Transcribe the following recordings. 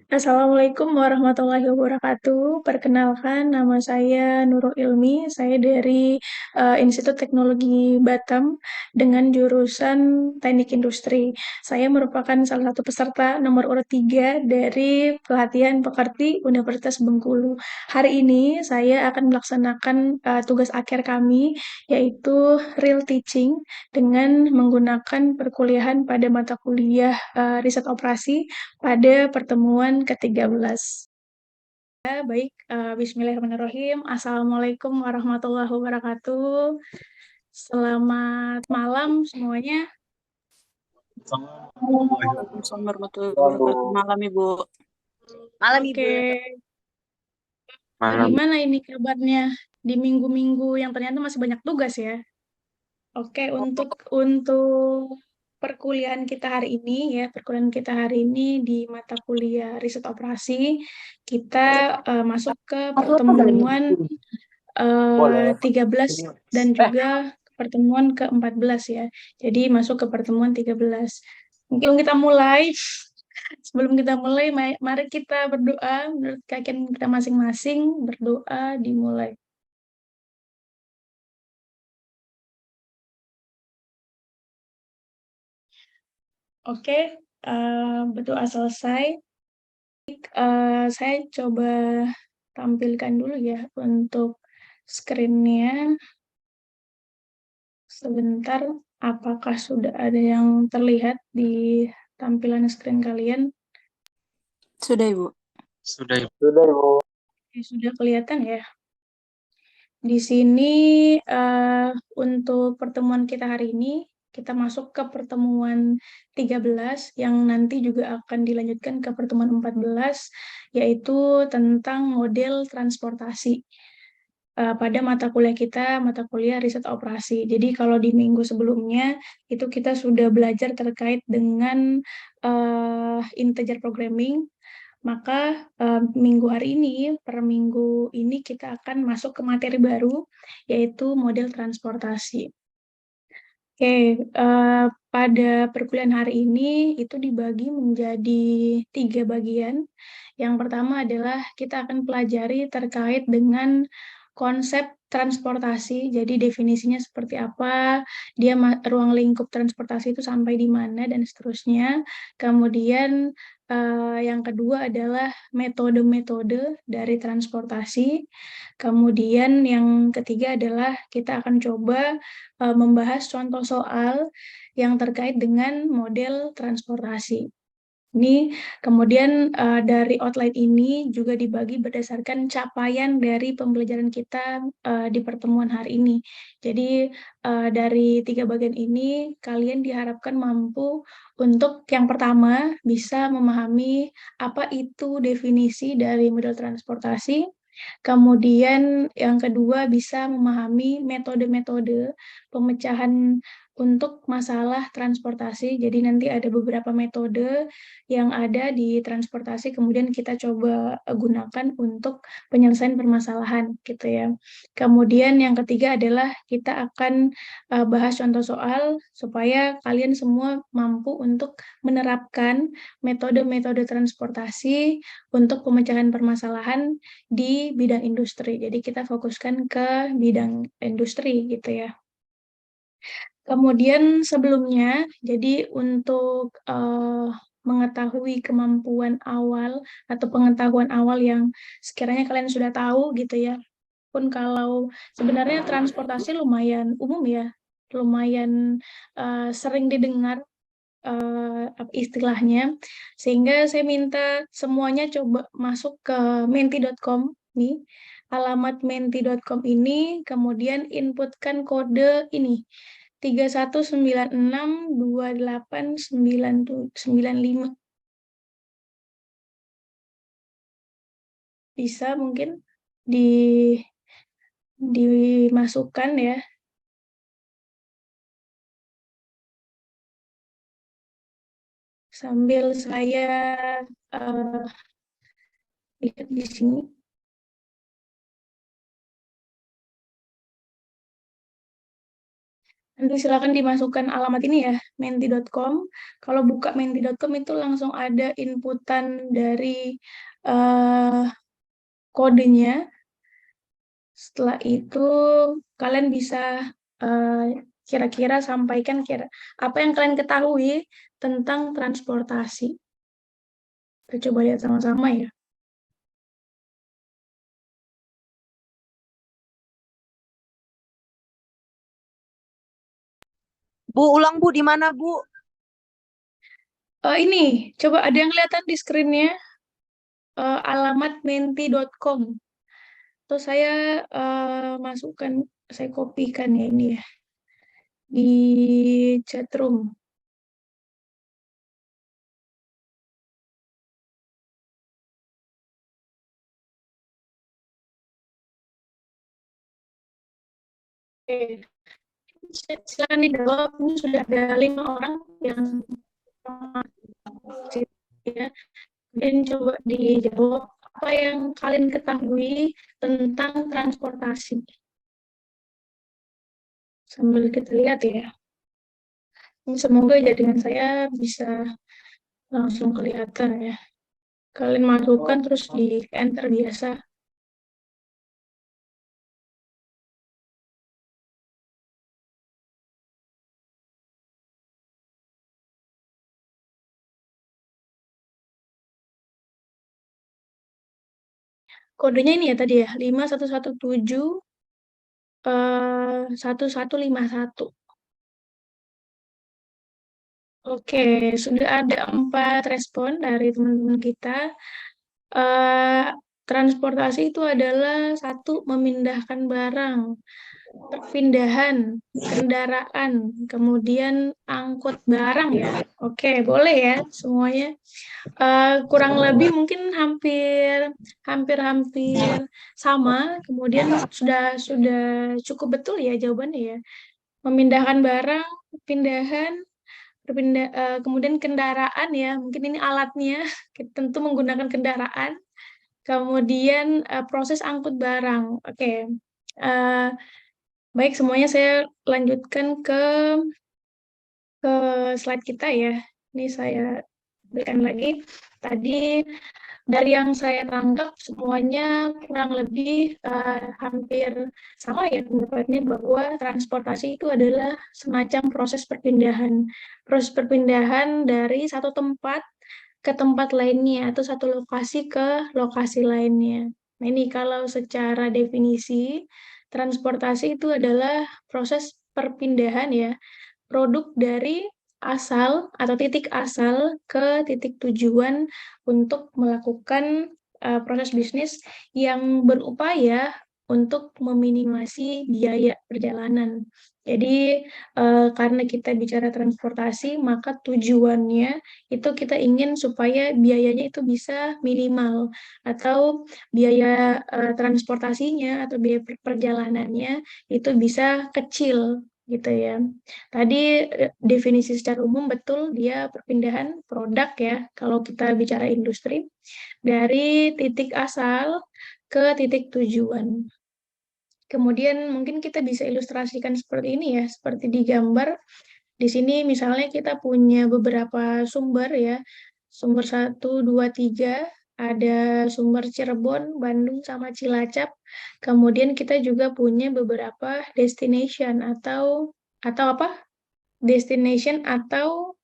Assalamualaikum warahmatullahi wabarakatuh. Perkenalkan, nama saya Nurul Ilmi. Saya dari Institut Teknologi Batam dengan jurusan Teknik Industri. Saya merupakan salah satu peserta nomor urut 3 dari pelatihan pekerti Universitas Bengkulu. Hari ini saya akan melaksanakan tugas akhir kami, yaitu real teaching dengan menggunakan perkuliahan pada mata kuliah riset operasi pada pertemuan ke-13. Ya, baik, bismillahirrahmanirrahim. Assalamualaikum warahmatullahi wabarakatuh. Selamat malam semuanya. Waalaikumsalam warahmatullahi wabarakatuh. Malam Ibu. Malam Oke, Ibu. Malam. gimana ini kabarnya di minggu-minggu yang ternyata masih banyak tugas ya? Oke, untuk perkuliahan kita hari ini ya, perkuliahan kita hari ini di mata kuliah riset operasi, kita masuk ke pertemuan 13 dan juga pertemuan ke-14 ya. Jadi masuk ke pertemuan 13. Mungkin kita mulai. Sebelum kita mulai, mari kita berdoa menurut keyakinan kita masing-masing, berdoa dimulai. Oke, berdoa selesai. Saya coba tampilkan dulu ya untuk screen-nya. Sebentar, apakah sudah ada yang terlihat di tampilan screen kalian? Sudah Ibu. Sudah, Ibu. Oke, sudah kelihatan ya. Di sini untuk pertemuan kita hari ini, kita masuk ke pertemuan 13 yang nanti juga akan dilanjutkan ke pertemuan 14, yaitu tentang model transportasi. Pada mata kuliah kita, mata kuliah riset operasi. Jadi kalau di minggu sebelumnya, itu kita sudah belajar terkait dengan integer programming, maka minggu hari ini, per minggu ini kita akan masuk ke materi baru, yaitu model transportasi. Oke, pada perkuliahan hari ini itu dibagi menjadi 3 bagian. Yang pertama adalah kita akan pelajari terkait dengan konsep transportasi, jadi definisinya seperti apa, dia ruang lingkup transportasi itu sampai di mana, dan seterusnya. Kemudian yang kedua adalah metode-metode dari transportasi. Kemudian yang ketiga adalah kita akan coba membahas contoh soal yang terkait dengan model transportasi. Ini kemudian dari outline ini juga dibagi berdasarkan capaian dari pembelajaran kita di pertemuan hari ini. Jadi dari 3 bagian ini kalian diharapkan mampu untuk yang pertama bisa memahami apa itu definisi dari model transportasi. Kemudian yang kedua bisa memahami metode-metode pemecahan untuk masalah transportasi. Jadi nanti ada beberapa metode yang ada di transportasi, kemudian kita coba gunakan untuk penyelesaian permasalahan gitu ya. Kemudian yang ketiga adalah kita akan bahas contoh soal supaya kalian semua mampu untuk menerapkan metode-metode transportasi untuk pemecahan permasalahan di bidang industri. Jadi kita fokuskan ke bidang industri gitu ya. Kemudian sebelumnya, jadi untuk mengetahui kemampuan awal atau pengetahuan awal yang sekiranya kalian sudah tahu gitu ya. Pun kalau sebenarnya transportasi lumayan umum ya, lumayan sering didengar istilahnya, sehingga saya minta semuanya coba masuk ke menti.com nih, alamat menti.com ini, kemudian inputkan kode ini 31962895. Bisa mungkin dimasukkan ya. Sambil saya lihat di sini. Nanti silakan dimasukkan alamat ini ya, menti.com. Kalau buka menti.com itu langsung ada inputan dari eh, kodenya. Setelah itu kalian bisa eh, kira-kira sampaikan apa yang kalian ketahui tentang transportasi. Kita coba lihat sama-sama ya. Bu, ulang Bu, di mana Bu? Ini, coba ada yang kelihatan di screen-nya, alamat menti.com. Terus saya masukkan, saya kopikan ya ini ya, di chatroom. Oke, silakan dijawab. Ini sudah ada 5 orang yang ya. Dan coba dijawab apa yang kalian ketahui tentang transportasi. Sambil kita lihat ya. Ini semoga ya dengan saya bisa langsung kelihatan ya. Kalian masukkan terus di enter biasa. Kodenya ini ya tadi ya, 5117 1151. Oke, sudah ada 4 respon dari teman-teman kita. Eh, transportasi itu adalah satu, memindahkan barang, perpindahan kendaraan, kemudian angkut barang ya. Oke, boleh ya semuanya. Kurang lebih mungkin hampir sama. Kemudian sudah cukup betul ya jawabannya ya. Memindahkan barang, pindahan, kemudian kendaraan ya. Mungkin ini alatnya. Kita tentu menggunakan kendaraan. Kemudian proses angkut barang. Oke. Eh, Baik, semuanya saya lanjutkan ke slide kita ya. Ini saya berikan lagi. Tadi dari yang saya tangkap semuanya kurang lebih hampir sama ya pendapatnya, bahwa transportasi itu adalah semacam proses perpindahan. Proses perpindahan dari satu tempat ke tempat lainnya atau satu lokasi ke lokasi lainnya. Nah, ini kalau secara definisi, transportasi itu adalah proses perpindahan ya, produk dari asal atau titik asal ke titik tujuan untuk melakukan proses bisnis yang berupaya untuk meminimasi biaya perjalanan. Jadi, karena kita bicara transportasi, maka tujuannya itu kita ingin supaya biayanya itu bisa minimal, atau biaya transportasinya atau biaya perjalanannya itu bisa kecil gitu ya. Tadi definisi secara umum betul, dia perpindahan produk ya kalau kita bicara industri dari titik asal ke titik tujuan. Kemudian mungkin kita bisa ilustrasikan seperti ini ya, seperti di gambar. Di sini misalnya kita punya beberapa sumber ya, sumber 1, 2, 3, ada sumber Cirebon, Bandung, sama Cilacap. Kemudian kita juga punya beberapa destination atau apa? Destination atau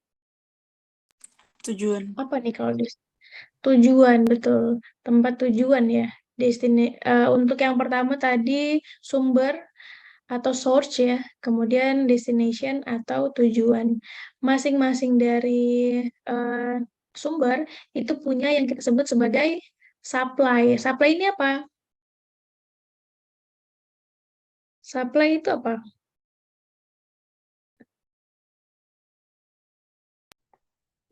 Tujuan. apa nih kalau tujuan, betul. Tempat tujuan ya. Untuk yang pertama tadi sumber atau source ya, kemudian destination atau tujuan. Masing-masing dari eh, sumber itu punya yang kita sebut sebagai supply. Supply ini apa? Supply itu apa?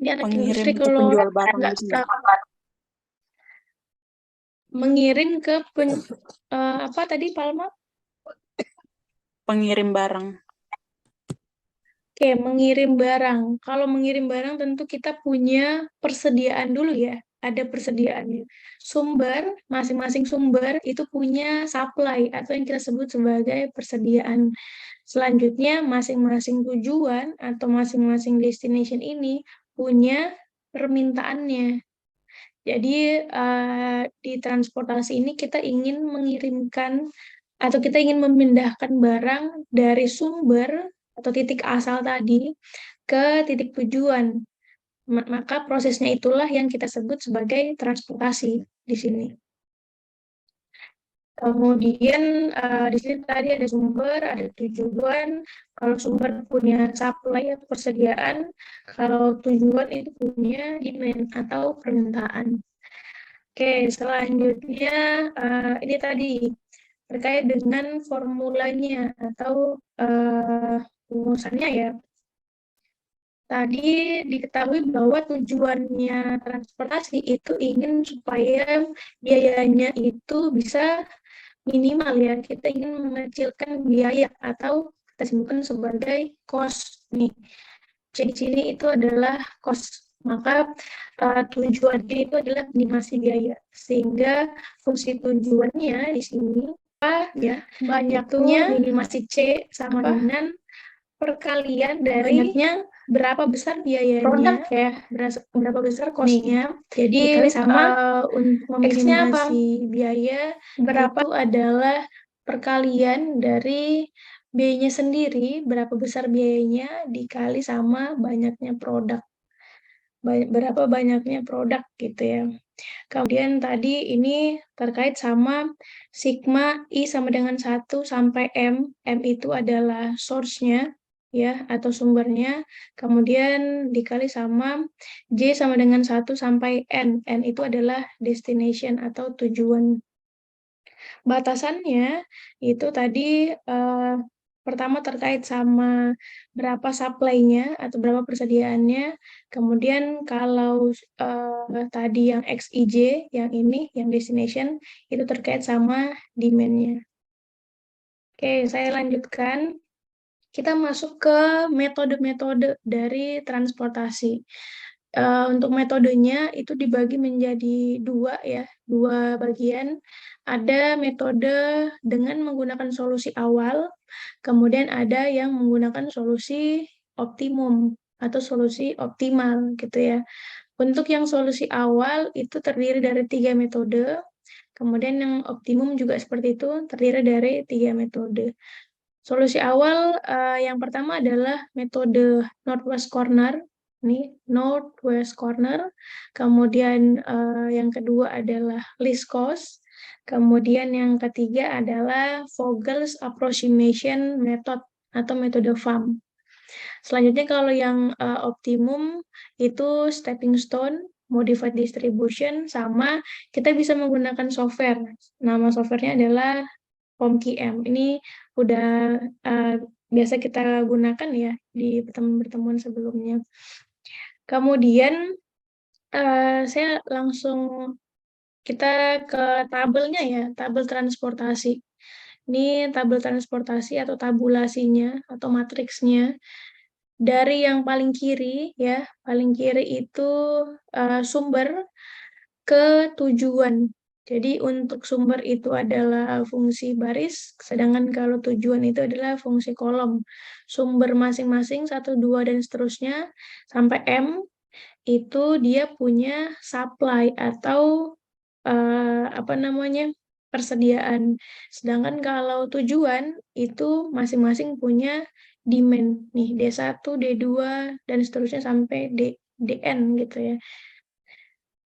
Ini anak Pengirim industri atau kalau penjual barang nggak gitu. tahu. Mengirim ke apa tadi Palma? Pengirim barang. Oke, mengirim barang. Kalau mengirim barang tentu kita punya persediaan dulu ya. Ada persediaannya. Sumber, masing-masing sumber itu punya supply atau yang kita sebut sebagai persediaan. Selanjutnya, masing-masing tujuan atau masing-masing destination ini punya permintaannya. Jadi, di transportasi ini kita ingin mengirimkan atau kita ingin memindahkan barang dari sumber atau titik asal tadi ke titik tujuan. Maka prosesnya itulah yang kita sebut sebagai transportasi di sini. Kemudian di sini tadi ada sumber, ada tujuan. Kalau sumber punya supply atau persediaan, kalau tujuan itu punya demand atau permintaan. Oke, selanjutnya ini tadi terkait dengan formulanya atau rumusannya ya. Tadi diketahui bahwa tujuannya transportasi itu ingin supaya biayanya itu bisa minimal ya. Kita ingin mengecilkan biaya atau kita sebutkan sebagai cost nih. C di sini itu adalah cost. Maka tujuannya itu adalah minimasi biaya. Sehingga fungsi tujuannya di sini ya banyaknya minimasi C sama dengan perkalian dari banyaknya berapa besar biayanya produk ya, berapa besar cost-nya. Jadi sama untuk meminimasi biaya berapa itu adalah perkalian dari biayanya sendiri, berapa besar biayanya dikali sama banyaknya produk. Berapa banyaknya produk gitu ya. Kemudian tadi ini terkait sama sigma I sama dengan 1 sampai M. M itu adalah source-nya ya atau sumbernya. Kemudian dikali sama J sama dengan 1 sampai N. N itu adalah destination atau tujuan. Batasannya itu tadi pertama terkait sama berapa supply-nya atau berapa persediaannya. Kemudian kalau tadi yang XIJ, yang ini, yang destination, itu terkait sama demand-nya. Oke, saya lanjutkan. Kita masuk ke metode-metode dari transportasi. Untuk metodenya itu dibagi menjadi dua ya, dua bagian. Ada metode dengan menggunakan solusi awal, kemudian ada yang menggunakan solusi optimum atau solusi optimal gitu ya. Untuk yang solusi awal itu terdiri dari 3 metode, kemudian yang optimum juga seperti itu, terdiri dari 3 metode. Solusi awal yang pertama adalah metode northwest corner. Ini northwest corner. Kemudian yang kedua adalah least cost. Kemudian yang ketiga adalah Vogel's approximation method atau metode FAM. Selanjutnya kalau yang optimum itu stepping stone, modified distribution, sama kita bisa menggunakan software. Nama softwarenya adalah POMQM. Ini udah biasa kita gunakan ya di pertemuan-pertemuan sebelumnya. Kemudian saya langsung kita ke tabelnya ya, tabel transportasi. Ini tabel transportasi atau tabulasinya atau matriksnya. Dari yang paling kiri ya, paling kiri itu sumber ke tujuan. Jadi untuk sumber itu adalah fungsi baris, sedangkan kalau tujuan itu adalah fungsi kolom. Sumber masing-masing 1, 2, dan seterusnya sampai M itu dia punya supply atau persediaan. Sedangkan kalau tujuan itu masing-masing punya demand nih D1, D2, dan seterusnya sampai DN gitu ya.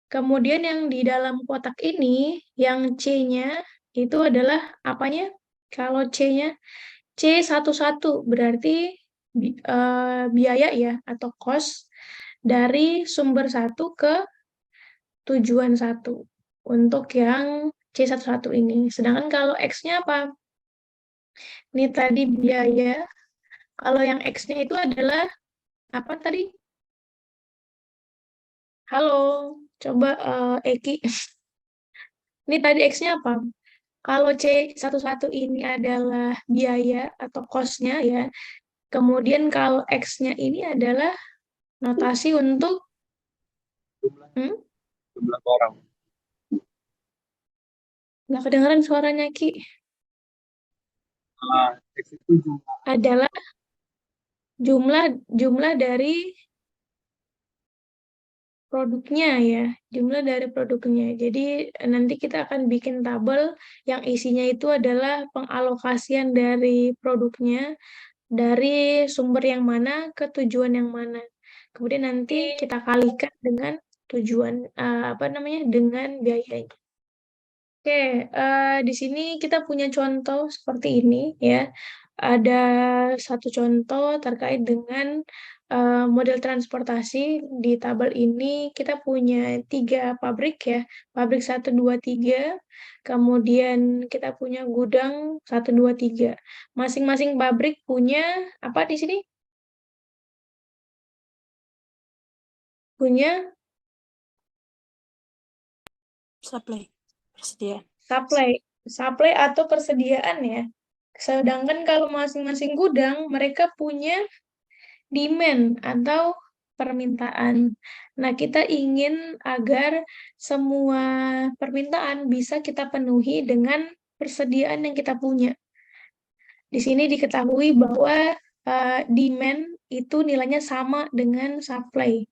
Kemudian yang di dalam kotak ini, yang C-nya itu adalah apanya? Kalau C-nya, C11 berarti biaya ya, atau cost dari sumber 1 ke tujuan 1 untuk yang C11 ini. Sedangkan kalau X-nya apa? Ini tadi biaya. Kalau yang X-nya itu adalah apa tadi? Halo, coba Eki. Ini tadi X-nya apa? Kalau C11 ini adalah biaya atau cost-nya ya. Kemudian kalau X-nya ini adalah notasi untuk jumlah orang. nggak kedengeran suaranya Ki. adalah jumlah jumlah dari produknya ya, jumlah dari produknya. Jadi nanti kita akan bikin tabel yang isinya itu adalah pengalokasian dari produknya dari sumber yang mana ke tujuan yang mana. Kemudian nanti kita kalikan dengan tujuan apa namanya dengan biayanya. Oke, di sini kita punya contoh seperti ini ya. Ada satu contoh terkait dengan model transportasi. Di tabel ini kita punya 3 pabrik ya, pabrik 1, 2, 3. Kemudian kita punya gudang 1, 2, 3. Masing-masing pabrik punya apa di sini? Punya Supply. Persediaan. supply atau persediaan ya. Sedangkan kalau masing-masing gudang mereka punya demand atau permintaan. Nah, kita ingin agar semua permintaan bisa kita penuhi dengan persediaan yang kita punya. Di sini diketahui bahwa demand itu nilainya sama dengan supply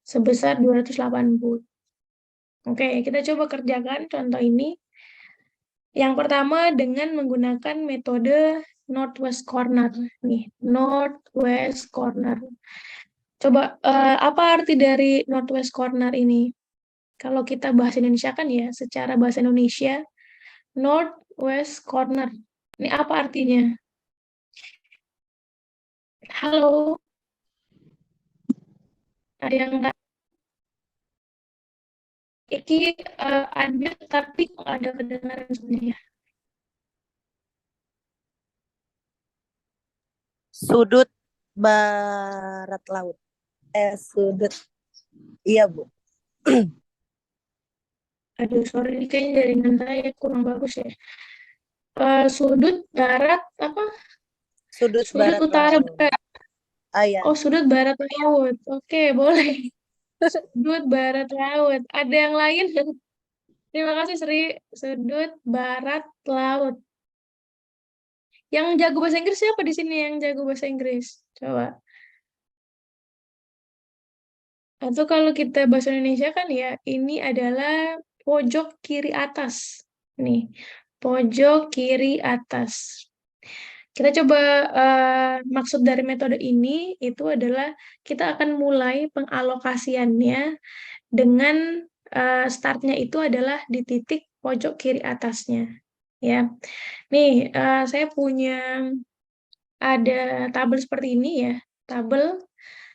sebesar 280. Oke, kita coba kerjakan contoh ini. Yang pertama dengan menggunakan metode northwest corner. Nih, northwest corner. Coba, apa arti dari northwest corner ini? Kalau kita bahasa Indonesia kan ya, secara bahasa Indonesia, northwest corner. Ini apa artinya? Halo, ada yang nggak? Iki ada, tapi kok ada kedengaran sebenarnya. Sudut barat laut. Sudut. Iya, Bu. Aduh, sorry, ini kayaknya jaringan saya kurang bagus ya. Sudut barat, apa? Sudut Sudut barat utara laut. barat. Ah, ya. Oh, sudut barat laut. Oke, boleh. Sudut barat laut. Ada yang lain? Terima kasih, Sri. Sudut barat laut. Yang jago bahasa Inggris siapa di sini yang jago bahasa Inggris? Coba. Atau kalau kita bahasa Indonesia kan ya, ini adalah pojok kiri atas. Nih, pojok kiri atas. Kita coba maksud dari metode ini itu adalah kita akan mulai pengalokasiannya dengan startnya itu adalah di titik pojok kiri atasnya. Ya, nih saya punya ada tabel seperti ini ya, tabel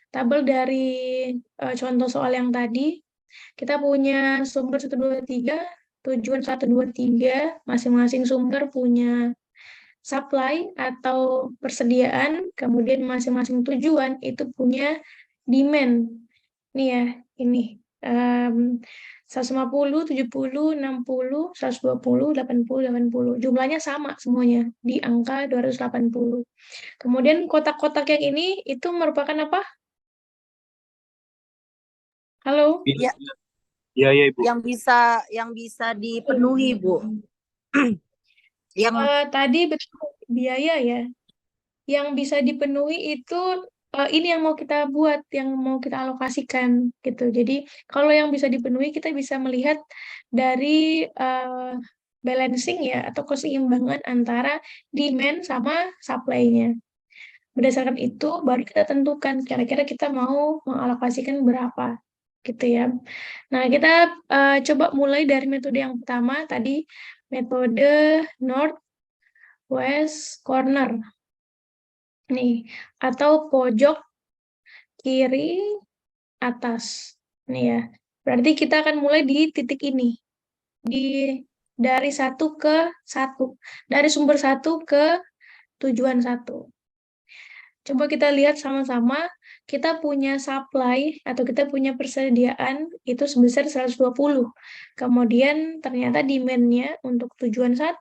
tabel dari contoh soal yang tadi. Kita punya sumber 1, 2, 3, tujuan 1, 2, 3, masing-masing sumber punya supply atau persediaan, kemudian masing-masing tujuan itu punya demand. Nih ya, ini 150, 70, 60, 120, 80, 80. Jumlahnya sama semuanya di angka 280. Kemudian kotak-kotak yang ini itu merupakan apa? Halo? Ya, Iya, iya, Ibu. yang bisa dipenuhi, Bu. Yang Tadi betul biaya ya. Yang bisa dipenuhi itu ini yang mau kita buat, yang mau kita alokasikan gitu. Jadi kalau yang bisa dipenuhi kita bisa melihat dari balancing ya atau keseimbangan antara demand sama supply-nya. Berdasarkan itu baru kita tentukan kira-kira kita mau mengalokasikan berapa gitu ya. Nah, kita coba mulai dari metode yang pertama tadi, metode north west corner. Nih, atau pojok kiri atas. Nih ya. Berarti kita akan mulai di titik ini. Di dari 1 ke 1. Dari sumber 1 ke tujuan 1. Coba kita lihat sama-sama, kita punya supply atau kita punya persediaan itu sebesar 120. Kemudian ternyata demand-nya untuk tujuan 1,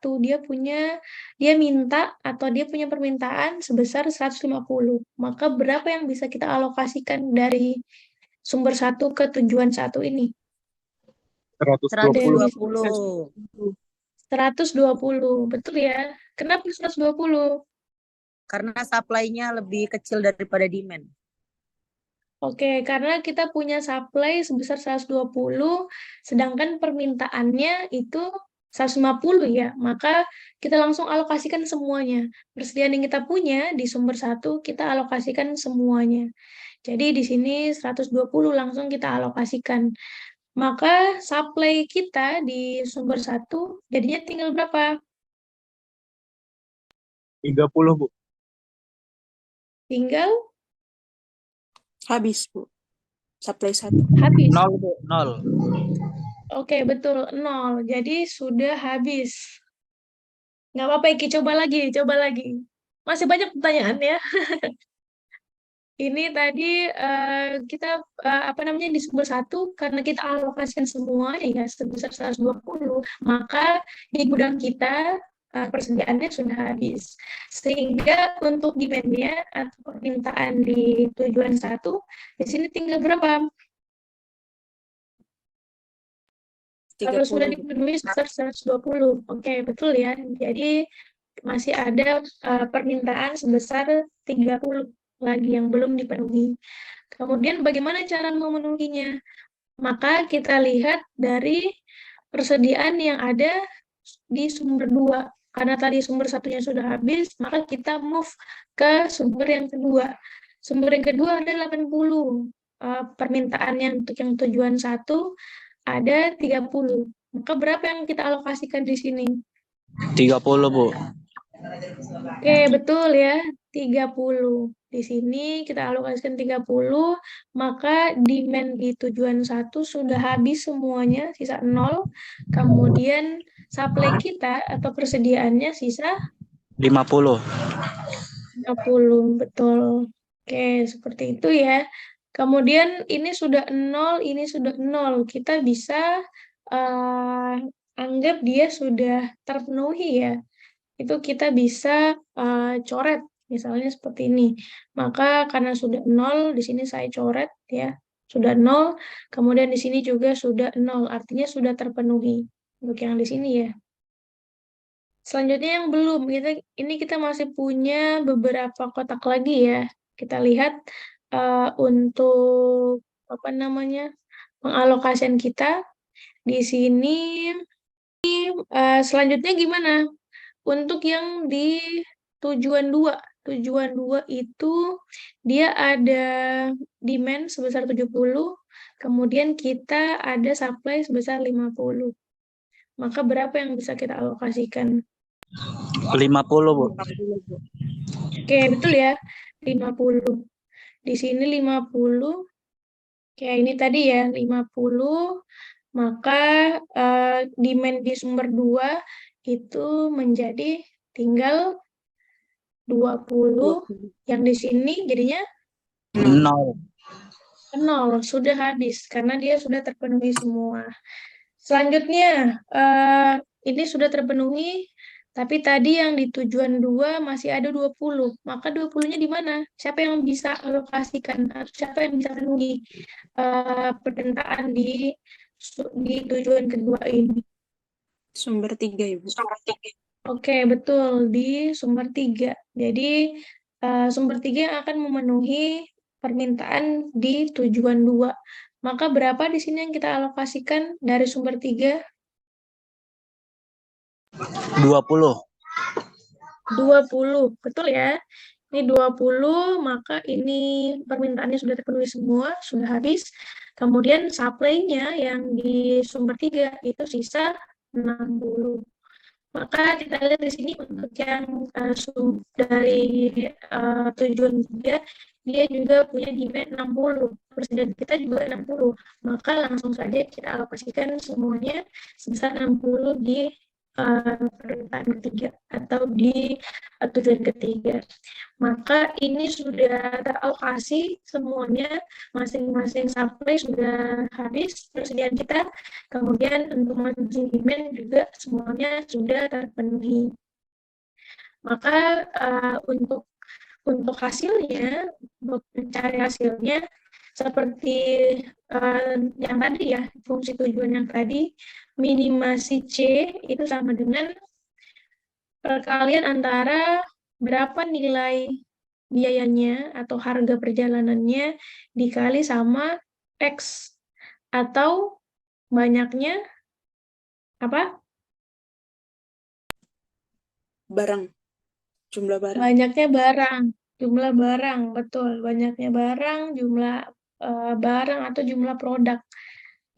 dia minta atau dia punya permintaan sebesar 150. Maka berapa yang bisa kita alokasikan dari sumber 1 ke tujuan 1 ini? 120. 120. 120, betul ya. Kenapa 120? karena supply-nya lebih kecil daripada demand. Oke, karena kita punya supply sebesar 120, sedangkan permintaannya itu 150 ya, maka kita langsung alokasikan semuanya. Persediaan yang kita punya di sumber 1, kita alokasikan semuanya. Jadi di sini 120 langsung kita alokasikan. Maka supply kita di sumber 1 jadinya tinggal berapa? 30, Bu. Tinggal Habis, Bu. Supply 1. habis. 0, Bu. 0. Oke, betul, 0. Jadi sudah habis. Nggak apa-apa, Iki. Coba lagi. Masih banyak pertanyaan ya. Ini tadi kita di sumber 1 karena kita alokasikan semua ya sebesar 120, maka di gudang kita persediaannya sudah habis. Sehingga untuk demand-nya atau permintaan di tujuan 1 di sini tinggal berapa? Kalau sudah 30, Bu. dipenuhi sebesar 120. Oke, betul ya. Jadi masih ada permintaan sebesar 30 lagi yang belum dipenuhi. Kemudian bagaimana cara memenuhinya? Maka kita lihat dari persediaan yang ada di sumber 2. Karena tadi sumber satunya sudah habis, maka kita move ke sumber yang kedua. Sumber yang kedua ada 80. Permintaannya untuk yang tujuan 1 ada 30. Maka berapa yang kita alokasikan di sini? 30, Bu. Oke, betul ya. 30. Di sini kita alokasikan 30, maka demand di tujuan 1 sudah habis semuanya, sisa 0. Kemudian supply kita atau persediaannya sisa 50. 50, betul. Oke, seperti itu ya. Kemudian ini sudah 0, ini sudah 0. Kita bisa anggap dia sudah terpenuhi ya. Itu kita bisa coret, misalnya seperti ini. Maka karena sudah 0, di sini saya coret ya. Sudah 0, kemudian di sini juga sudah 0, artinya sudah terpenuhi. Untuk yang di sini ya. Selanjutnya yang belum, ini kita masih punya beberapa kotak lagi ya. Kita lihat untuk pengalokasian kita di sini. Selanjutnya gimana? Untuk yang di tujuan 2. Tujuan 2 itu dia ada demand sebesar 70, kemudian kita ada supply sebesar 50. Maka berapa yang bisa kita alokasikan? 50, Bu. 50, Bu. Oke, betul ya. 50. Di sini 50. Oke, ini tadi ya 50. Maka demand di sumber 2 itu menjadi tinggal 20. Yang di sini jadinya 0. 0. Sudah habis karena dia sudah terpenuhi semua. Selanjutnya, ini sudah terpenuhi, tapi tadi yang di tujuan 2 masih ada 20. Maka 20-nya di mana? Siapa yang bisa alokasikan? Atau siapa yang bisa penuhi permintaan di tujuan kedua ini? Sumber 3, Ibu. Oke, betul. Di sumber 3. Jadi, sumber 3 yang akan memenuhi permintaan di tujuan 2. Maka berapa di sini yang kita alokasikan dari sumber 3? 20. 20, betul ya. Ini 20, maka ini permintaannya sudah terpenuhi semua, sudah habis. Kemudian supply-nya yang di sumber 3 itu sisa 60. Maka kita lihat di sini untuk yang dari tujuan 3, dia juga punya demand 60. Persediaan kita juga 60. Maka langsung saja kita alokasikan semuanya sebesar 60 di permintaan ketiga atau di tujuan ketiga. Maka ini sudah teralokasi semuanya, masing-masing supply sudah habis persediaan kita. Kemudian untuk margin demand juga semuanya sudah terpenuhi. Maka untuk hasilnya, untuk mencari hasilnya seperti yang tadi ya, fungsi tujuan yang tadi, minimasi C itu sama dengan perkalian antara berapa nilai biayanya atau harga perjalanannya dikali sama X, atau banyaknya apa? Barang. Jumlah barang. Banyaknya barang, jumlah barang, betul. Banyaknya barang, jumlah barang atau jumlah produk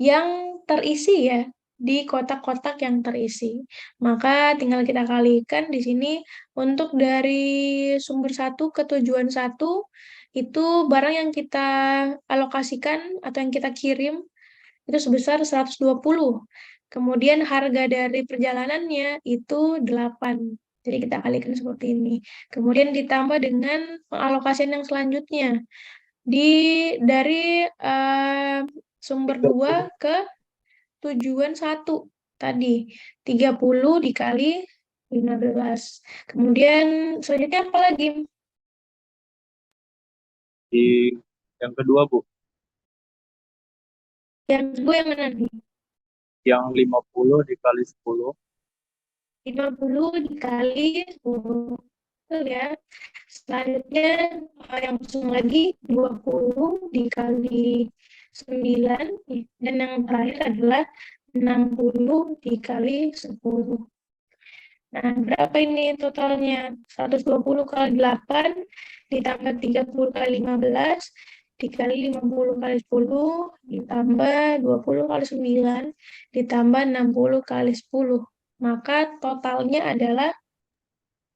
yang terisi ya di kotak-kotak yang terisi. Maka tinggal kita kalikan di sini untuk dari sumber satu ke tujuan satu itu barang yang kita alokasikan atau yang kita kirim itu sebesar 120. Kemudian harga dari perjalanannya itu 8. Jadi kita kalikan seperti ini. Kemudian ditambah dengan pengalokasian yang selanjutnya. Dari sumber 2 ke tujuan 1 tadi. 30 dikali 15. Kemudian selanjutnya apa lagi? Di yang kedua, Bu, Yang kedua yang mana nih? yang 50 dikali 10. 50 dikali 10. Betul ya. Selanjutnya yang kosong lagi 20 dikali 9. Dan yang terakhir adalah 60 dikali 10. Nah, berapa ini totalnya? 120 kali 8 ditambah 30 kali 15 dikali 50 kali 10 ditambah 20 kali 9 ditambah 60 kali 10. Maka totalnya adalah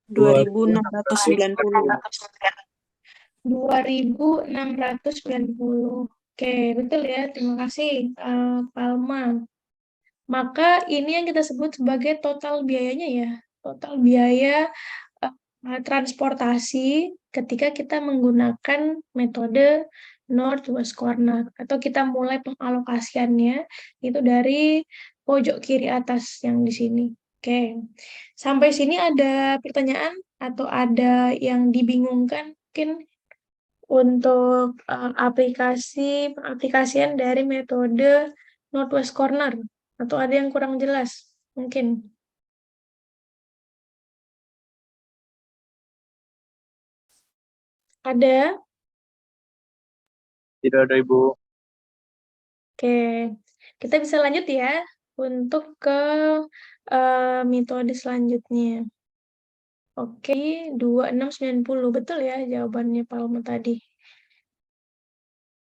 2.690. 2.690. Oke, betul ya. Terima kasih, Palma. Maka ini yang kita sebut sebagai total biayanya ya. Total biaya transportasi ketika kita menggunakan metode Northwest Corner. Atau kita mulai pengalokasiannya itu dari pojok kiri atas yang di sini. Oke, sampai sini ada pertanyaan atau ada yang dibingungkan mungkin untuk aplikasian dari metode Northwest Corner, atau ada yang kurang jelas mungkin? Ada? Tidak ada, Ibu. Oke, kita bisa lanjut ya untuk ke metode selanjutnya. Oke, 2690 betul ya jawabannya Palma tadi.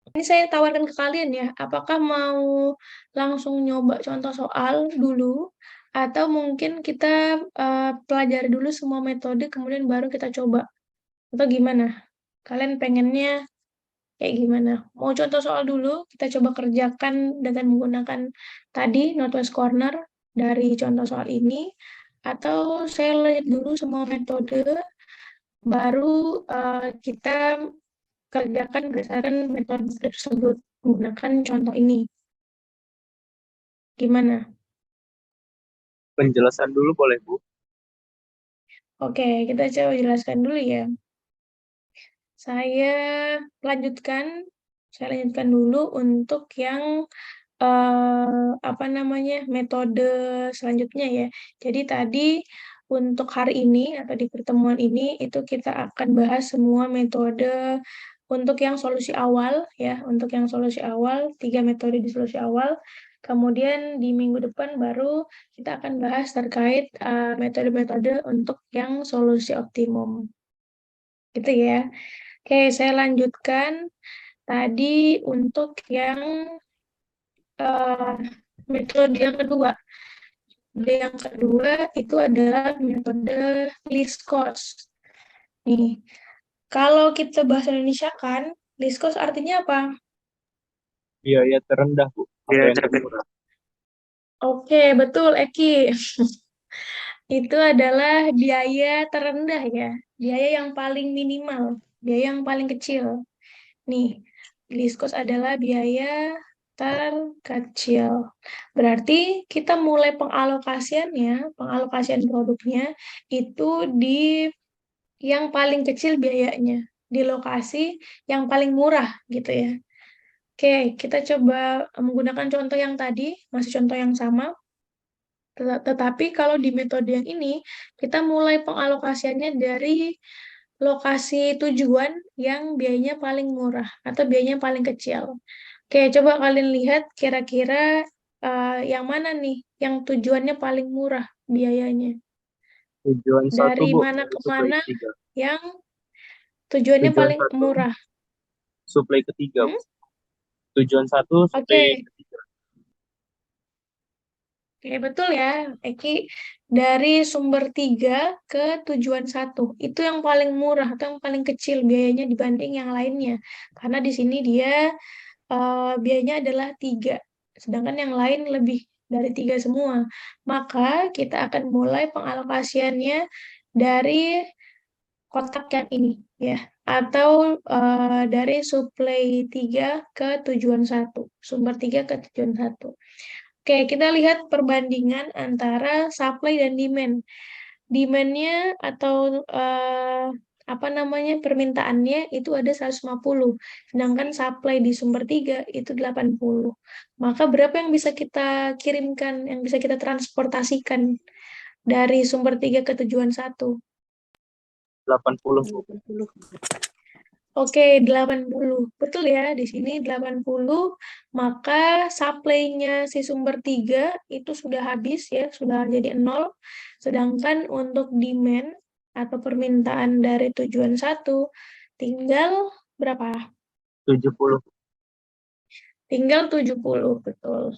Ini saya tawarkan ke kalian ya, apakah mau langsung nyoba contoh soal dulu, atau mungkin kita pelajari dulu semua metode, kemudian baru kita coba, atau gimana? Kalian pengennya kayak gimana? Mau contoh soal dulu, kita coba kerjakan dengan menggunakan tadi Northwest Corner dari contoh soal ini, atau saya lihat dulu semua metode, baru kita kerjakan berdasarkan metode tersebut menggunakan contoh ini. Gimana? Penjelasan dulu boleh, Bu? Oke, kita coba jelaskan dulu ya. Saya lanjutkan dulu untuk yang metode selanjutnya ya. Jadi tadi untuk hari ini atau di pertemuan ini itu kita akan bahas semua metode untuk yang solusi awal ya, untuk yang solusi awal, 3 metode di solusi awal. Kemudian di minggu depan baru kita akan bahas terkait metode-metode untuk yang solusi optimum. Gitu ya. Oke, saya lanjutkan tadi untuk yang metode yang kedua. Metode yang kedua itu adalah metode least cost. Nih, kalau kita bahasa Indonesia kan, least cost artinya apa? Biaya terendah, Bu. Atau yang termurah. Oke, betul, Eki. Itu adalah biaya terendah ya, biaya yang paling minimal, biaya yang paling kecil. Nih, least cost adalah biaya terkecil. Berarti kita mulai pengalokasian produknya itu di yang paling kecil biayanya, di lokasi yang paling murah gitu ya. Oke, kita coba menggunakan contoh yang tadi, masih contoh yang sama. Tetapi kalau di metode yang ini, kita mulai pengalokasiannya dari lokasi tujuan yang biayanya paling murah atau biayanya paling kecil. Oke, coba kalian lihat kira-kira yang mana nih yang tujuannya paling murah biayanya. Tujuan 1, Dari Bu. mana ke Suplai mana ketiga. yang tujuannya Tujuan paling 1, murah. suplai ketiga, Bu. Hmm? Tujuan 1, suplai Oke, ketiga. Oke, betul ya, Eki. Dari sumber 3 ke tujuan 1. Itu yang paling murah atau yang paling kecil biayanya dibanding yang lainnya. Karena di sini dia biayanya adalah 3. Sedangkan yang lain lebih dari 3 semua. Maka kita akan mulai pengalokasiannya dari kotak yang ini, ya. Atau dari suplai 3 ke tujuan 1. Sumber 3 ke tujuan 1. Oke, kita lihat perbandingan antara supply dan demand. Demand-nya atau apa namanya permintaannya itu ada 150, sedangkan supply di sumber 3 itu 80. Maka berapa yang bisa kita kirimkan, yang bisa kita transportasikan dari sumber 3 ke tujuan 1? 80, Bu. 80. Oke, 80. Betul ya, di sini 80, maka supply-nya si sumber 3 itu sudah habis ya, sudah jadi 0. Sedangkan untuk demand atau permintaan dari tujuan 1 tinggal berapa? 70. Tinggal 70, betul.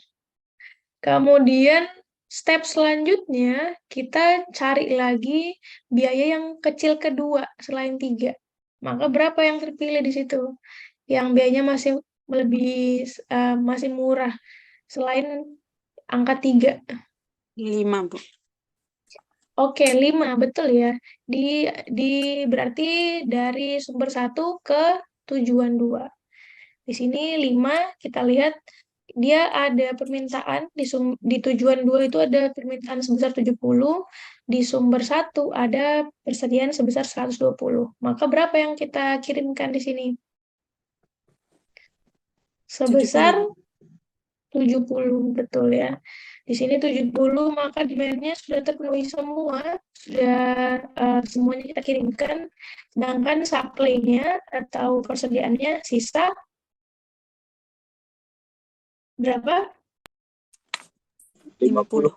Kemudian step selanjutnya kita cari lagi biaya yang kecil kedua selain 3. Maka berapa yang terpilih di situ? Yang biayanya masih murah selain angka 3. 5, Bu. Oke, 5, betul ya. Berarti dari sumber 1 ke tujuan 2. Di sini 5, kita lihat dia ada permintaan di tujuan 2 itu ada permintaan sebesar 70, di sumber 1 ada persediaan sebesar 120. Maka berapa yang kita kirimkan di sini? Sebesar 70, betul ya. Di sini 70, maka demand-nya sudah terpenuhi semua, sudah semuanya kita kirimkan, sedangkan supply-nya atau persediaannya sisa berapa? 50.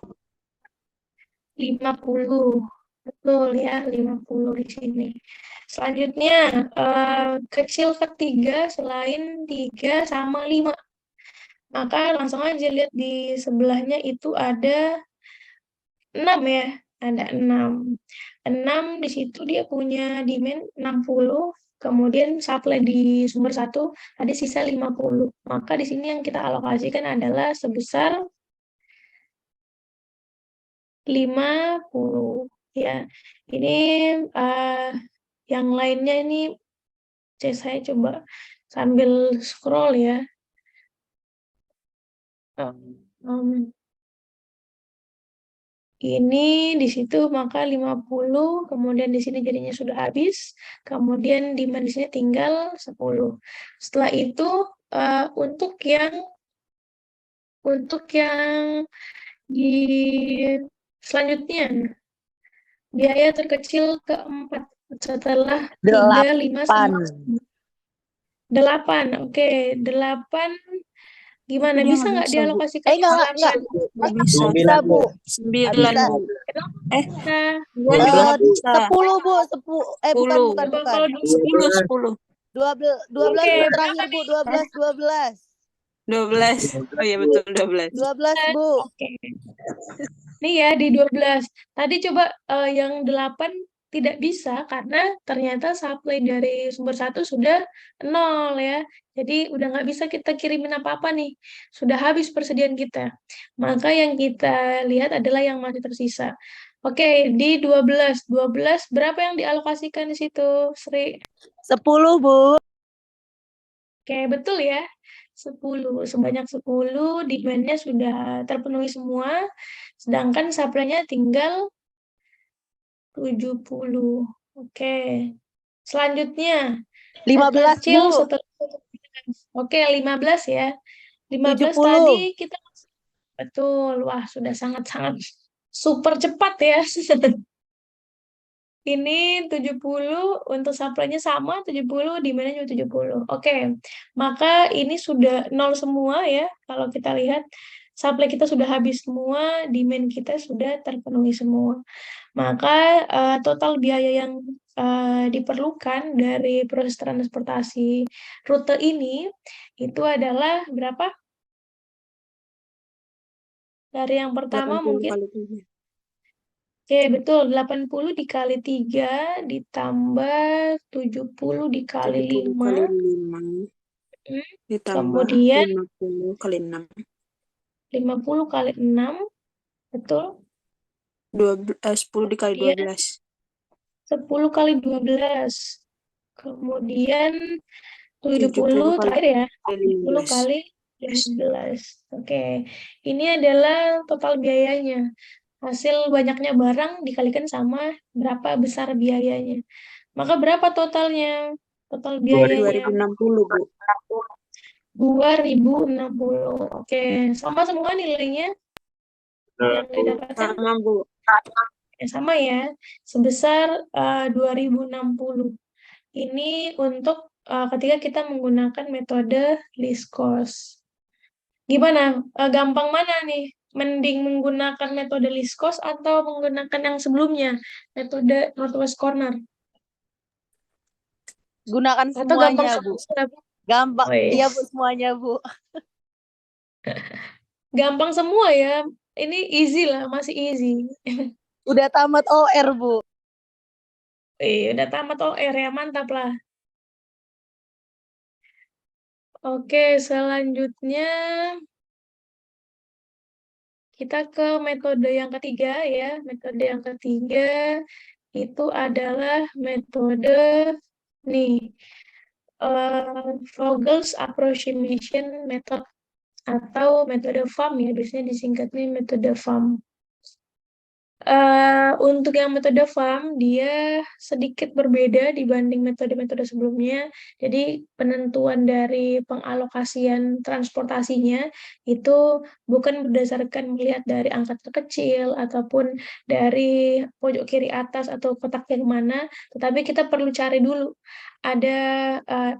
50. Betul ya, 50 di sini. Selanjutnya, kecil ketiga selain 3 sama 5. Maka langsung aja lihat di sebelahnya itu ada 6 ya, ada 6. 6 di situ dia punya demand 60, kemudian supply di sumber 1 ada sisa 50. Maka di sini yang kita alokasikan adalah sebesar 50 ya. Ini yang lainnya ini saya coba sambil scroll ya. Ini di situ maka 50, kemudian di sini jadinya sudah habis, kemudian demand di sini tinggal 10. Setelah itu untuk yang di selanjutnya biaya terkecil keempat setelah 3, 5 sama 8. Oke, 8 gimana? Dia Bisa nggak nggak bisa, Bu. dialokasikan Enggak. Nggak bisa. Bisa, Bu. 9, Bisa. Bu. Bisa. 9 bisa. 10, Bu. Bukan. 10. Coba kalau 10, 10. 12 Oke, Bu, terakhir, Bu. 12. 12. Oh iya, betul, 12. 12, Bu. Oke. Nih ya di 12. Tadi coba yang 8 tidak bisa karena ternyata supply dari sumber 1 sudah 0 ya. Jadi udah nggak bisa kita kirimin apa-apa nih. Sudah habis persediaan kita. Maka yang kita lihat adalah yang masih tersisa. Oke, di 12. 12 berapa yang dialokasikan di situ, Sri? 10, Bu. Oke, betul ya. 10. Sebanyak 10, demand-nya sudah terpenuhi semua. Sedangkan supply-nya tinggal 70. Oke. Selanjutnya, 15, kecil Bu. setelah Oke, 15 ya. 15 70. tadi kita betul. Wah, sudah sangat-sangat super cepat ya. Ini 70 untuk supply-nya sama 70, demand-nya juga 70. Oke. Maka ini sudah nol semua ya. Kalau kita lihat supply kita sudah habis semua, demand kita sudah terpenuhi semua. Maka total biaya yang diperlukan dari proses transportasi rute ini itu adalah berapa? Dari yang pertama 80 mungkin kali 7. Oke, betul. 80 dikali 3 ditambah 70 dikali 70 kali 5. 5 ditambah Kemudian 50 kali 6. 50 kali 6. Betul. 10 dikali Kemudian 12. 10 kali 12. Kemudian 70 70 kali terakhir ya. 70 15. kali 15. Oke. Ini adalah total biayanya. Hasil banyaknya barang dikalikan sama berapa besar biayanya. Maka berapa totalnya? Total biayanya 2060, Bu. 2060. Oke, sama semua nilainya Nah, yang didapatkan? Sama, Bu. Sama ya, sebesar 2060. Ini untuk ketika kita menggunakan metode least cost. Gimana? Gampang mana nih? Mending menggunakan metode least cost atau menggunakan yang sebelumnya, metode Northwest Corner? Gunakan Atau gampang semuanya, Bu. semua? Gampang. Wih, Iya, Bu, semuanya, Bu. gampang semua ya. Ini easy lah, masih easy. Udah tamat OR, Bu. Udah tamat OR ya, mantap lah. Oke, selanjutnya kita ke metode yang ketiga ya. Metode yang ketiga itu adalah metode nih, Vogel's Approximation Method atau metode FAM ya, biasanya disingkatnya metode FAM. Untuk yang metode FAM, dia sedikit berbeda dibanding metode-metode sebelumnya. Jadi penentuan dari pengalokasian transportasinya itu bukan berdasarkan melihat dari angka terkecil ataupun dari pojok kiri atas atau kotak yang mana, tetapi kita perlu cari dulu ada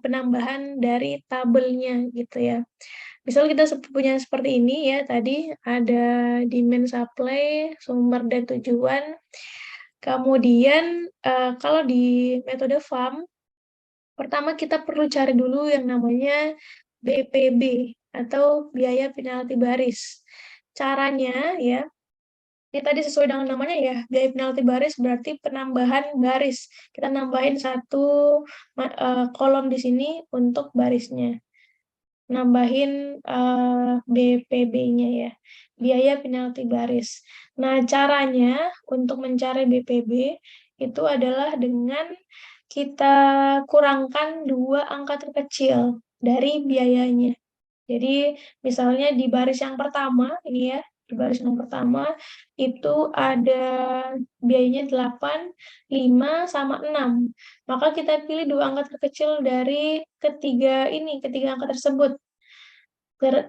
penambahan dari tabelnya gitu ya. Misal kita punya seperti ini ya, tadi ada demand supply, sumber dan tujuan. Kemudian kalau di metode FAM, pertama kita perlu cari dulu yang namanya BPB atau biaya penalti baris. Caranya ya, ini tadi sesuai dengan namanya ya, biaya penalti baris berarti penambahan baris. Kita nambahin satu kolom di sini untuk barisnya. Nambahin BPB-nya ya, biaya penalti baris. Nah, caranya untuk mencari BPB itu adalah dengan kita kurangkan dua angka terkecil dari biayanya. Jadi, misalnya di baris yang pertama, ini ya, di baris yang pertama itu ada biayanya 8, 5, sama 6. Maka kita pilih dua angka terkecil dari ketiga angka tersebut.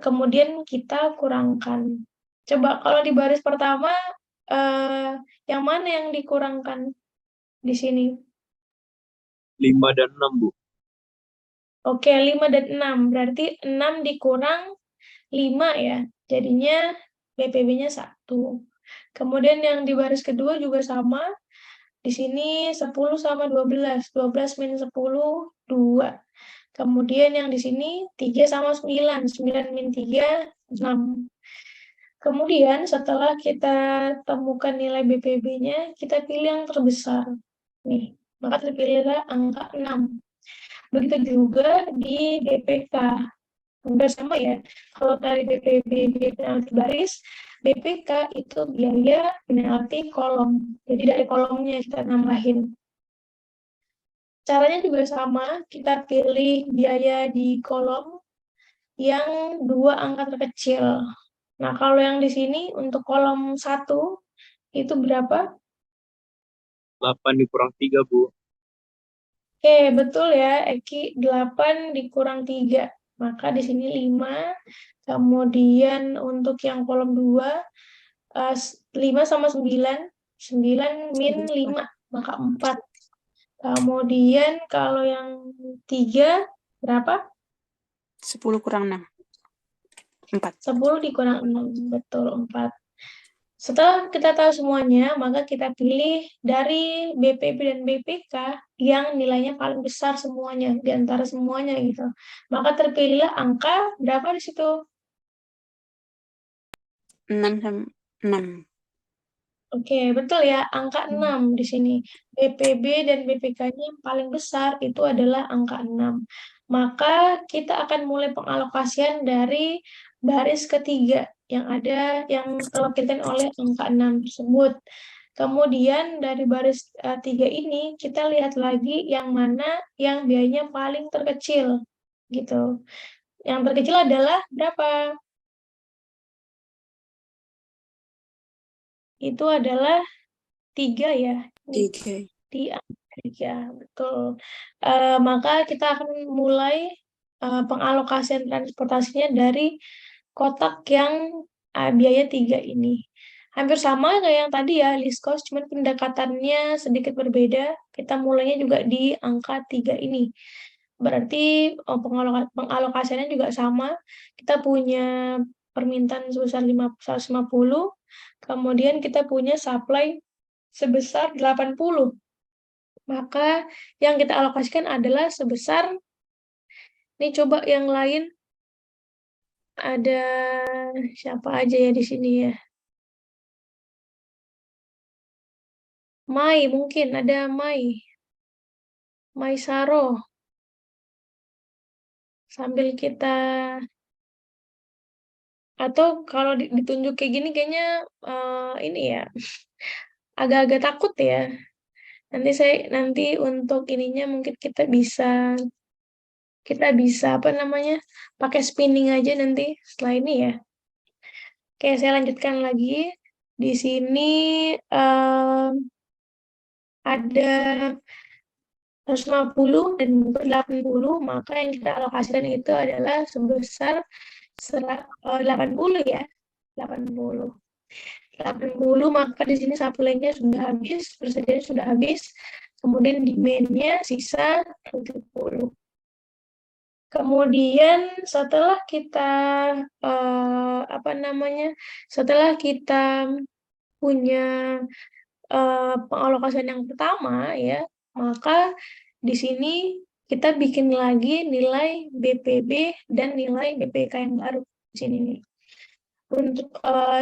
Kemudian kita kurangkan. Coba kalau di baris pertama, yang mana yang dikurangkan di sini? 5 dan 6, Bu. Oke, 5 dan 6. Berarti 6 dikurang 5 ya. Jadinya BPB-nya 1. Kemudian yang di baris kedua juga sama. Di sini 10 sama 12. 12 minus 10, 2. Kemudian yang di sini 3 sama 9. 9 min 3, 6. Kemudian setelah kita temukan nilai BPB-nya, kita pilih yang terbesar. Nih, maka terpilihlah angka 6. Begitu juga di BPK. Udah sama ya. Kalau dari BPB penalti baris, BPK itu biaya penalti kolom. Jadi dari kolomnya kita nambahin. Caranya juga sama, kita pilih biaya di kolom yang dua angka terkecil. Nah, kalau yang di sini untuk kolom 1 itu berapa? 8 dikurang 3, Bu. Oke, betul ya, Eki. 8 dikurang 3. Maka di sini 5. Kemudian untuk yang kolom 2 5 sama 9, 9 min 5, maka 4. Kemudian kalau yang 3, berapa? 10 kurang 6. 4. 10 dikurang 6, betul, 4. Setelah kita tahu semuanya, maka kita pilih dari BPB dan BPK yang nilainya paling besar semuanya, di antara semuanya gitu. Maka terpilihlah angka berapa di situ? 6 sama 6. Oke, betul ya, angka 6 di sini. BPB dan BPK-nya yang paling besar itu adalah angka 6. Maka kita akan mulai pengalokasian dari baris ketiga yang ada yang terwakilkan oleh angka 6 tersebut. Kemudian dari baris 3 ini kita lihat lagi yang mana yang biayanya paling terkecil gitu. Yang terkecil adalah berapa? Itu adalah 3 ya. 3. Di Amerika, betul. Maka kita akan mulai pengalokasian transportasinya dari kotak yang biaya 3 ini. Hampir sama kayak yang tadi ya, list cost, cuman pendekatannya sedikit berbeda. Kita mulainya juga di angka 3 ini. Berarti pengalokasiannya juga sama. Kita punya permintaan sebesar 150, kemudian kita punya supply sebesar 80. Maka yang kita alokasikan adalah sebesar, ini coba yang lain, ada siapa aja ya di sini ya. Mai, mungkin ada Mai Saro. Sambil kita, atau kalau ditunjuk kayak gini kayaknya ini ya, agak-agak takut ya. Nanti untuk ininya mungkin kita bisa apa namanya, pakai spinning aja nanti setelah ini ya. Oke, saya lanjutkan lagi. Di sini ada 150 dan 80, maka yang kita alokasikan itu adalah sebesar 80 ya. 80. 80, maka di sini supply-nya sudah habis, persediaan sudah habis. Kemudian demand-nya sisa 70. Kemudian setelah kita setelah kita punya pengalokasian yang pertama ya, maka di sini kita bikin lagi nilai BPB dan nilai BPK yang baru di sini nih. Untuk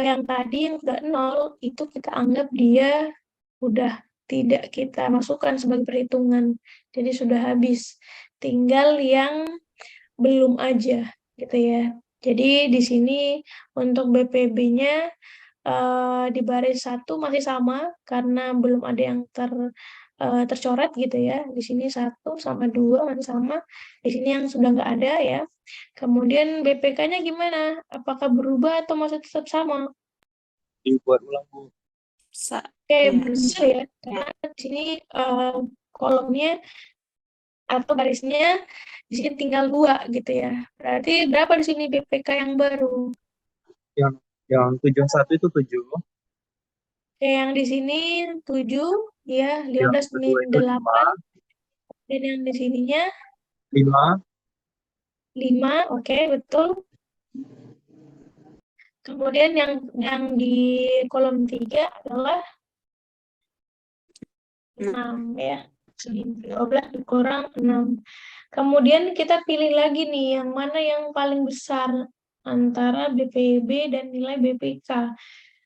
yang tadi yang sudah 0 itu kita anggap dia udah tidak kita masukkan sebagai perhitungan, jadi sudah habis. Tinggal yang belum aja gitu ya. Jadi di sini untuk BPB-nya di baris 1 masih sama karena belum ada yang tercoret gitu ya. Di sini 1 sama 2 masih sama. Di sini yang sudah nggak ada ya. Kemudian BPK-nya gimana? Apakah berubah atau masih tetap sama? Dibuat ulang, Bu. Oke, berubah ya. Karena di sini kolomnya atau barisnya di sini tinggal 2 gitu ya. Berarti berapa di sini BPK yang baru? Yang 71 itu 7. Yang di sini 7 ya, Yang 15 kedua min itu 8. Dan yang di sininya 5. 5, oke, betul. Kemudian yang di kolom 3 adalah 6 ya. 12 dikurang 6. Kemudian kita pilih lagi nih yang mana yang paling besar antara BPB dan nilai BPK.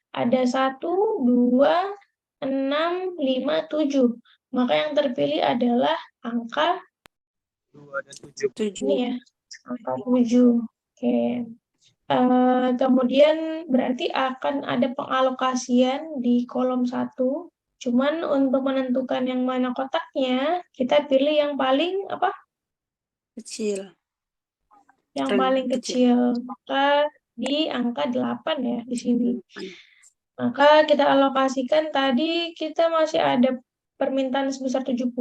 Ada 1, 2, 6, 5, 7. Maka yang terpilih adalah angka 2 dan 7. ini ya, angka 7. Oke. Kemudian berarti akan ada pengalokasian di kolom 1. Cuman untuk menentukan yang mana kotaknya, kita pilih yang paling apa? Kecil. Yang paling kecil. Maka di angka 8 ya di sini. Maka kita alokasikan tadi kita masih ada permintaan sebesar 70.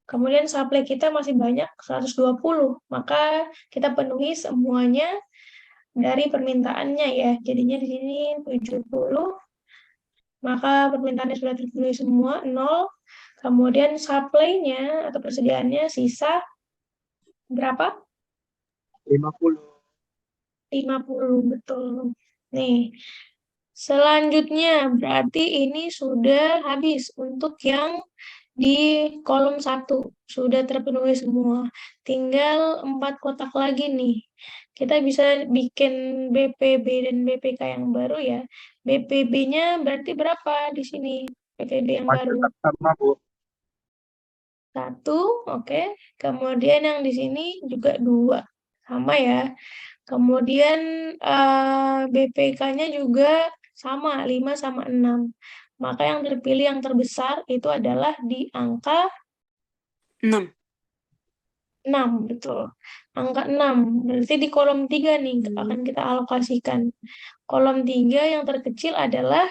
Kemudian supply kita masih banyak 120. Maka kita penuhi semuanya dari permintaannya ya. Jadinya di sini 70, maka permintaannya sudah terpenuhi semua, 0. Kemudian supply-nya atau persediaannya sisa berapa? 50. 50, betul. Nih, selanjutnya berarti ini sudah habis untuk yang di kolom 1. Sudah terpenuhi semua. Tinggal 4 kotak lagi nih. Kita bisa bikin BPB dan BPK yang baru ya. BPB-nya berarti berapa di sini? BPB yang Masih baru. sama, Bu. 1, oke. Kemudian yang di sini juga 2. Sama ya. Kemudian BPK-nya juga sama, 5 sama 6. Maka yang terpilih yang terbesar itu adalah di angka 6. 6, betul. Angka 6. Berarti di kolom 3 nih akan kita alokasikan. Kolom 3 yang terkecil adalah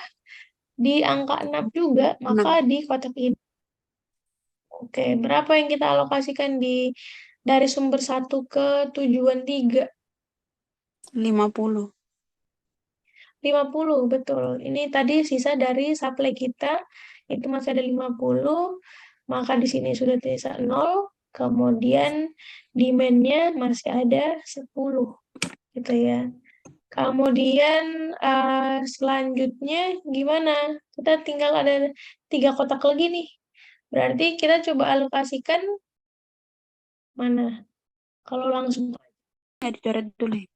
di angka 6 juga, maka di kotak ini. Oke, berapa yang kita alokasikan dari sumber 1 ke tujuan 3? 50. 50, betul. Ini tadi sisa dari supply kita, itu masih ada 50, maka di sini sudah sisa 0, kemudian demand-nya masih ada 10, gitu ya. Kemudian selanjutnya gimana? Kita tinggal ada 3 kotak lagi nih. Berarti kita coba alokasikan mana? Kalau langsung. Ya, dicoret dulu ya.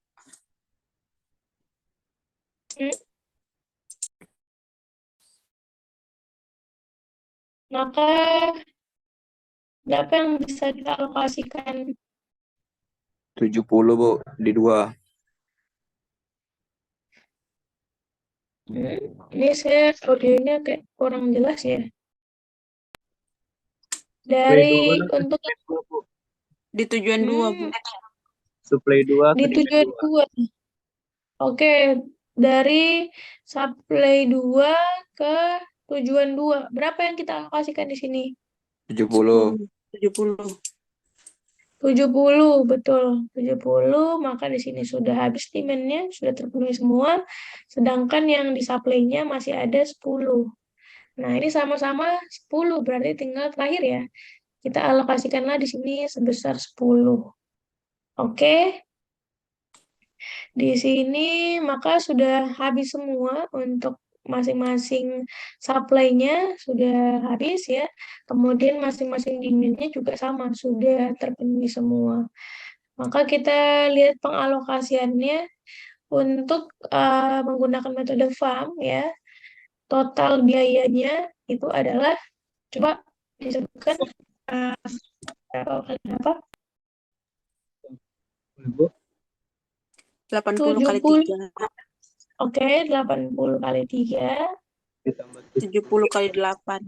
Maka berapa yang bisa kita alokasikan? 70, Bu, di 2. Ini saya audionya kayak kurang jelas ya. Dari untuk Di tujuan 2, Bu. Supply 2 di tujuan 2. Oke, dari supply 2 ke tujuan 2. Berapa yang kita alokasikan di sini? 70. 70. 70, betul. 70, maka di sini sudah habis demand-nya, sudah terpenuhi semua. Sedangkan yang di supply-nya masih ada 10. Nah, ini sama-sama 10, berarti tinggal terakhir ya. Kita alokasikanlah di sini sebesar 10. Oke. Di sini maka sudah habis semua untuk masing-masing supply-nya sudah habis ya. Kemudian masing-masing demand-nya juga sama, sudah terpenuhi semua. Maka kita lihat pengalokasiannya untuk menggunakan metode FAM ya. Total biayanya itu adalah, coba disebutkan berapa? 80 kali 3. Oke, 80 kali 3. Ditambah 70 kali 8.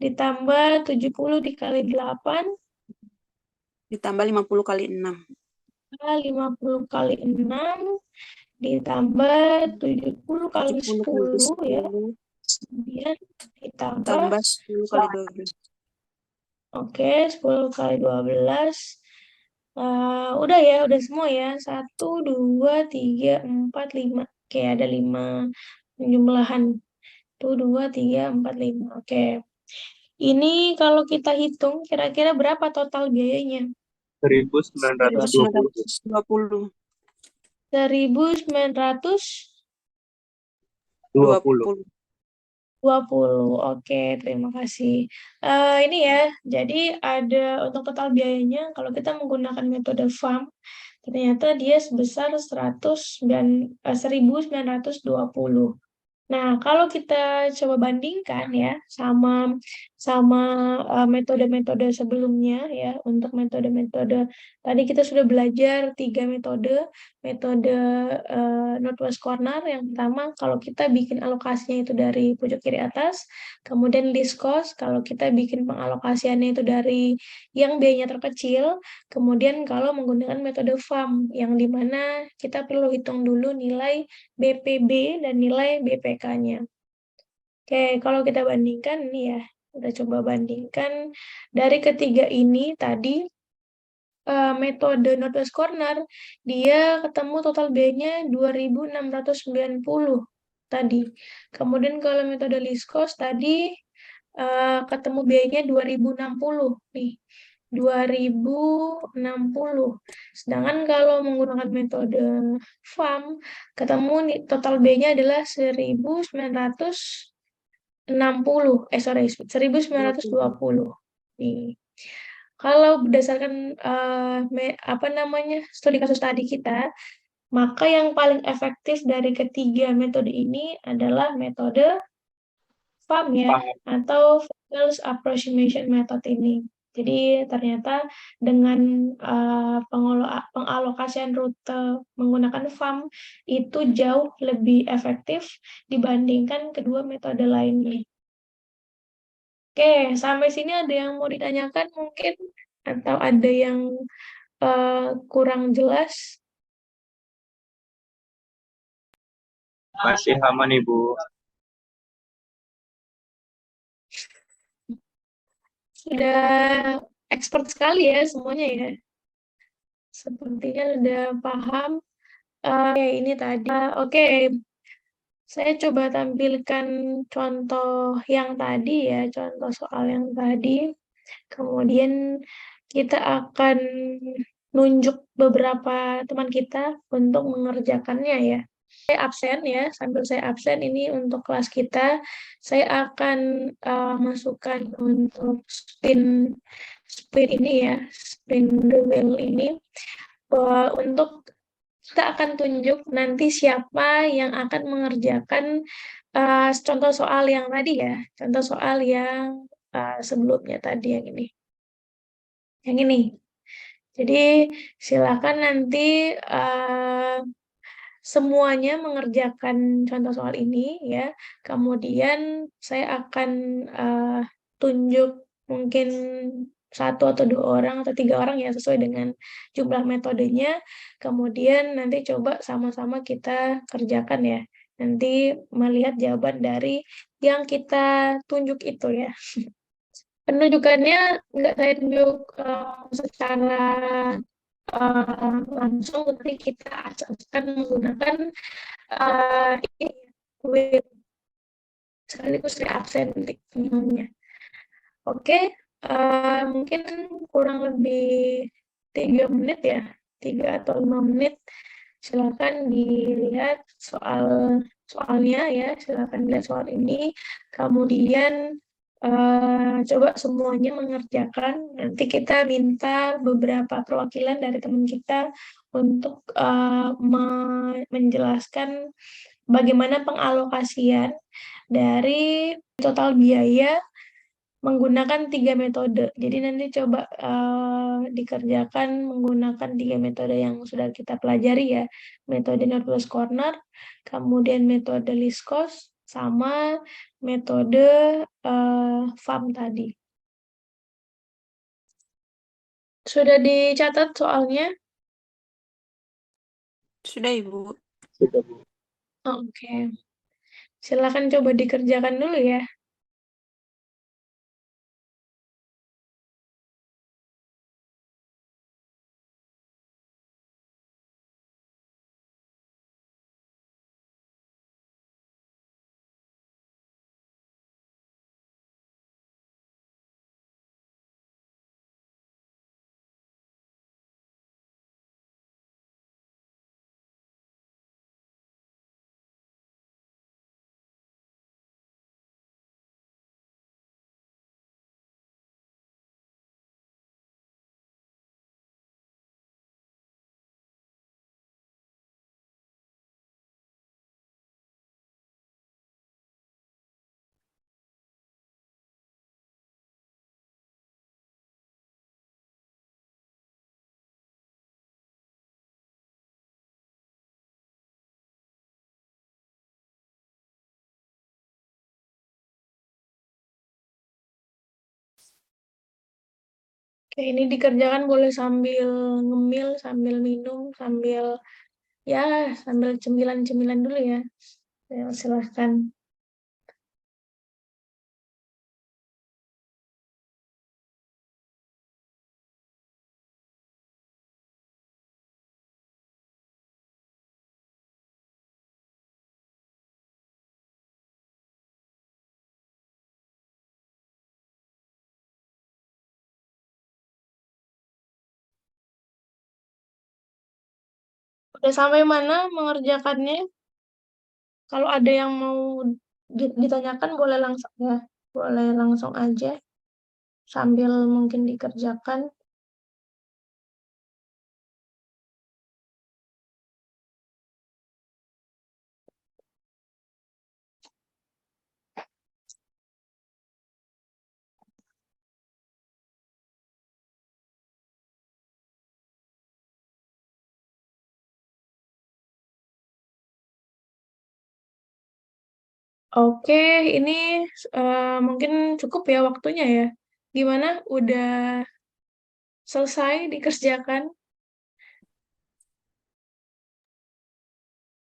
Ditambah 70 dikali 8. Ditambah 50 kali 6. 50 kali 6. Ditambah 70 kali 10 ya. Kemudian ditambah 10 kali 12. Oke, 10 kali 12. Udah ya, udah semua ya. 1, 2, 3, 4, 5. Oke, ada 5 jumlahan. 1, 2, 3, 4, 5. Oke. Ini kalau kita hitung, kira-kira berapa total biayanya? 1920. 1920. 1920. Oke, terima kasih. Ini ya, jadi ada untuk total biayanya, kalau kita menggunakan metode FAM, ternyata dia sebesar 1920. Nah, kalau kita coba bandingkan ya sama metode-metode sebelumnya ya, untuk metode-metode tadi kita sudah belajar 3 metode Northwest Corner. Yang pertama, kalau kita bikin alokasinya itu dari pojok kiri atas, kemudian list cost kalau kita bikin pengalokasiannya itu dari yang biayanya terkecil, kemudian kalau menggunakan metode FAM yang dimana kita perlu hitung dulu nilai BPB dan nilai BPK-nya. Oke, kalau kita bandingkan ini ya, kita coba bandingkan dari ketiga ini tadi metode Northwest Corner, dia ketemu total biayanya 2.690 tadi. Kemudian kalau metode Liskos tadi ketemu biayanya 2060 nih. 2060. Sedangkan kalau menggunakan metode FAM, ketemu nih, total biayanya adalah 1920. Nih. Kalau berdasarkan studi kasus tadi kita, maka yang paling efektif dari ketiga metode ini adalah metode FAM ya, atau Focus Approximation Method ini. Jadi ternyata dengan pengalokasian rute menggunakan FAM itu jauh lebih efektif dibandingkan kedua metode lainnya. Oke, sampai sini ada yang mau ditanyakan mungkin? Atau ada yang kurang jelas? Masih aman, Ibu. Sudah expert sekali ya semuanya ya. Sepertinya sudah paham. Oke, ini tadi. Oke, saya coba tampilkan contoh yang tadi ya, contoh soal yang tadi. Kemudian kita akan nunjuk beberapa teman kita untuk mengerjakannya ya. Saya absen ya, sambil saya absen ini untuk kelas kita, saya akan masukkan untuk spin ini ya, spin the wheel ini, untuk kita akan tunjuk nanti siapa yang akan mengerjakan contoh soal yang tadi ya, contoh soal yang sebelumnya tadi yang ini. Yang ini. Jadi silakan nanti semuanya mengerjakan contoh soal ini ya. Kemudian saya akan tunjuk mungkin 1 atau 2 orang atau 3 orang ya sesuai dengan jumlah metodenya. Kemudian nanti coba sama-sama kita kerjakan ya. Nanti melihat jawaban dari yang kita tunjuk itu ya. Penunjukannya nggak saya tunjuk secara langsung, tapi kita akan menggunakan with sekaligus absen namanya. Oke, mungkin kurang lebih 3 menit ya, 3 atau 5 menit. Silakan dilihat soalnya ya, silakan lihat soal ini. Kemudian coba semuanya mengerjakan. Nanti kita minta beberapa perwakilan dari teman kita untuk menjelaskan bagaimana pengalokasian dari total biaya menggunakan 3 metode. Jadi nanti coba dikerjakan menggunakan 3 metode yang sudah kita pelajari ya. Metode Northwest Corner, kemudian metode Liskos, sama metode FAM tadi. Sudah dicatat soalnya? Sudah, Ibu. Sudah, Bu. Oke. Silakan coba dikerjakan dulu ya. Oke, ini dikerjakan boleh sambil ngemil, sambil minum, sambil cemilan-cemilan dulu ya. Silahkan. Udah sampai mana mengerjakannya? Kalau ada yang mau ditanyakan boleh langsung ya. Boleh langsung aja sambil mungkin dikerjakan. Oke, ini mungkin cukup ya waktunya ya. Gimana? Udah selesai dikerjakan?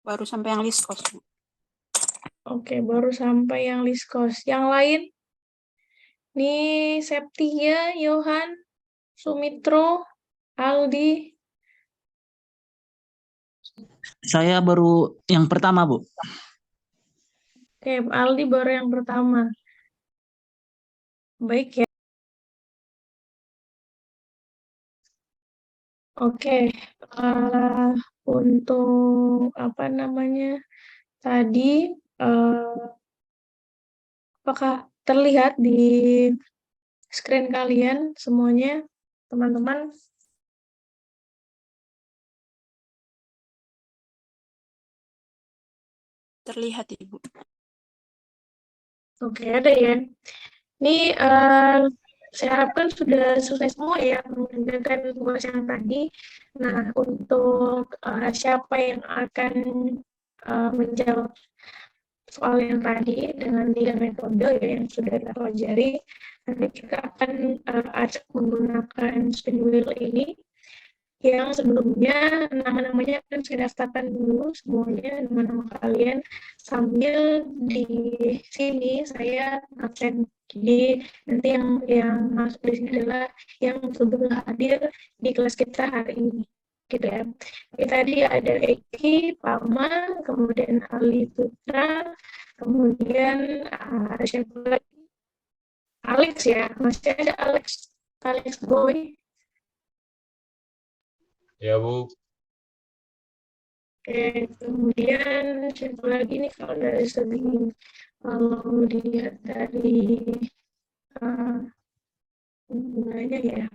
Baru sampai yang list cost. Oke, baru sampai yang list cost. Yang lain? Nih, Septia, Yohan, Sumitro, Aldi. Saya baru yang pertama, Bu. Oke, Aldi baru yang pertama. Baik ya. Oke, untuk apa namanya tadi, apakah terlihat di screen kalian semuanya, teman-teman? Terlihat, Ibu. Oke, ada ya. Ini saya harapkan sudah selesai semua ya mengerjakan tugas yang tadi. Nah, untuk siapa yang akan menjawab soal yang tadi dengan 3 metode ya, yang sudah kita pelajari, nanti kita akan ajak menggunakan spin wheel ini yang sebelumnya nama-namanya akan saya daftarkan dulu semuanya, nama-nama kalian, sambil di sini saya absen. Jadi nanti yang masuk di sini adalah yang sudah hadir di kelas kita hari ini, gitu ya. Oke, tadi ada Eki, Palma, kemudian Ali Putra, kemudian ada siapa lagi? Alex ya, masih ada Alex Boy. Ya, Bu. Oke, kemudian siapa lagi nih kalau dari segi kalau dilihat dari hubungannya ya,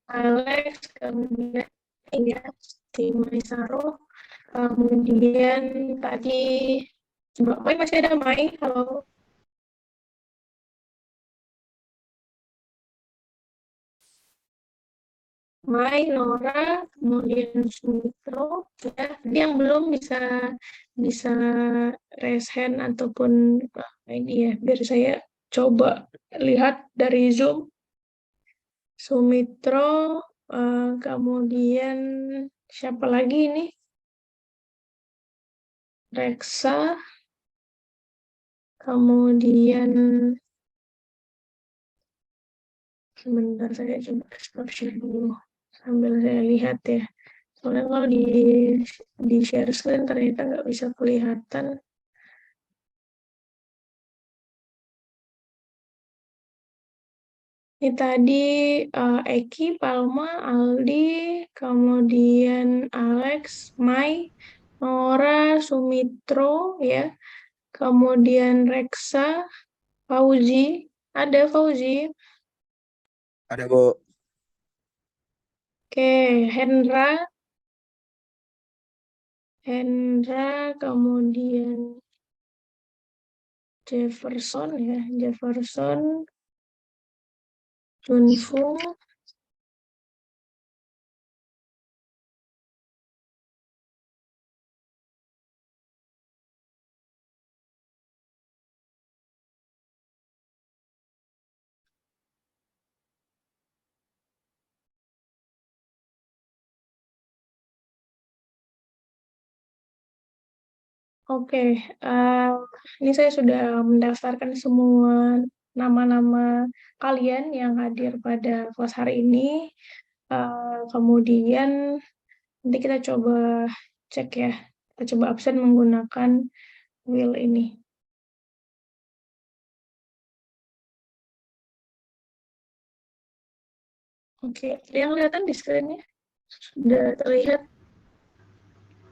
Alex, kemudian ya, Timmy Saro, kemudian tadi Mbak Mai masih ada Mai, halo. Mai, Nora, kemudian Sumitro, ya, dia yang belum bisa bisa raise hand ataupun ini ya, biar saya coba lihat dari Zoom. Sumitro, kemudian siapa lagi ini? Reksa, kemudian sebentar saya coba capture dulu sambil saya lihat ya. Soalnya kalau di share screen ternyata nggak bisa kelihatan. Ini tadi Eki, Palma, Aldi, kemudian Alex, Mai, Nora, Sumitro, ya, kemudian Reksa, Fauzi, ada Fauzi, Ada, Bu. oke, Hendra, kemudian Jefferson ya, Jefferson, Junfung, oke, ini saya sudah mendaftarkan semua nama-nama kalian yang hadir pada kelas hari ini. Kemudian nanti kita coba cek ya, kita coba absen menggunakan wheel ini. Oke, ada yang kelihatan di screen-nya? Sudah terlihat?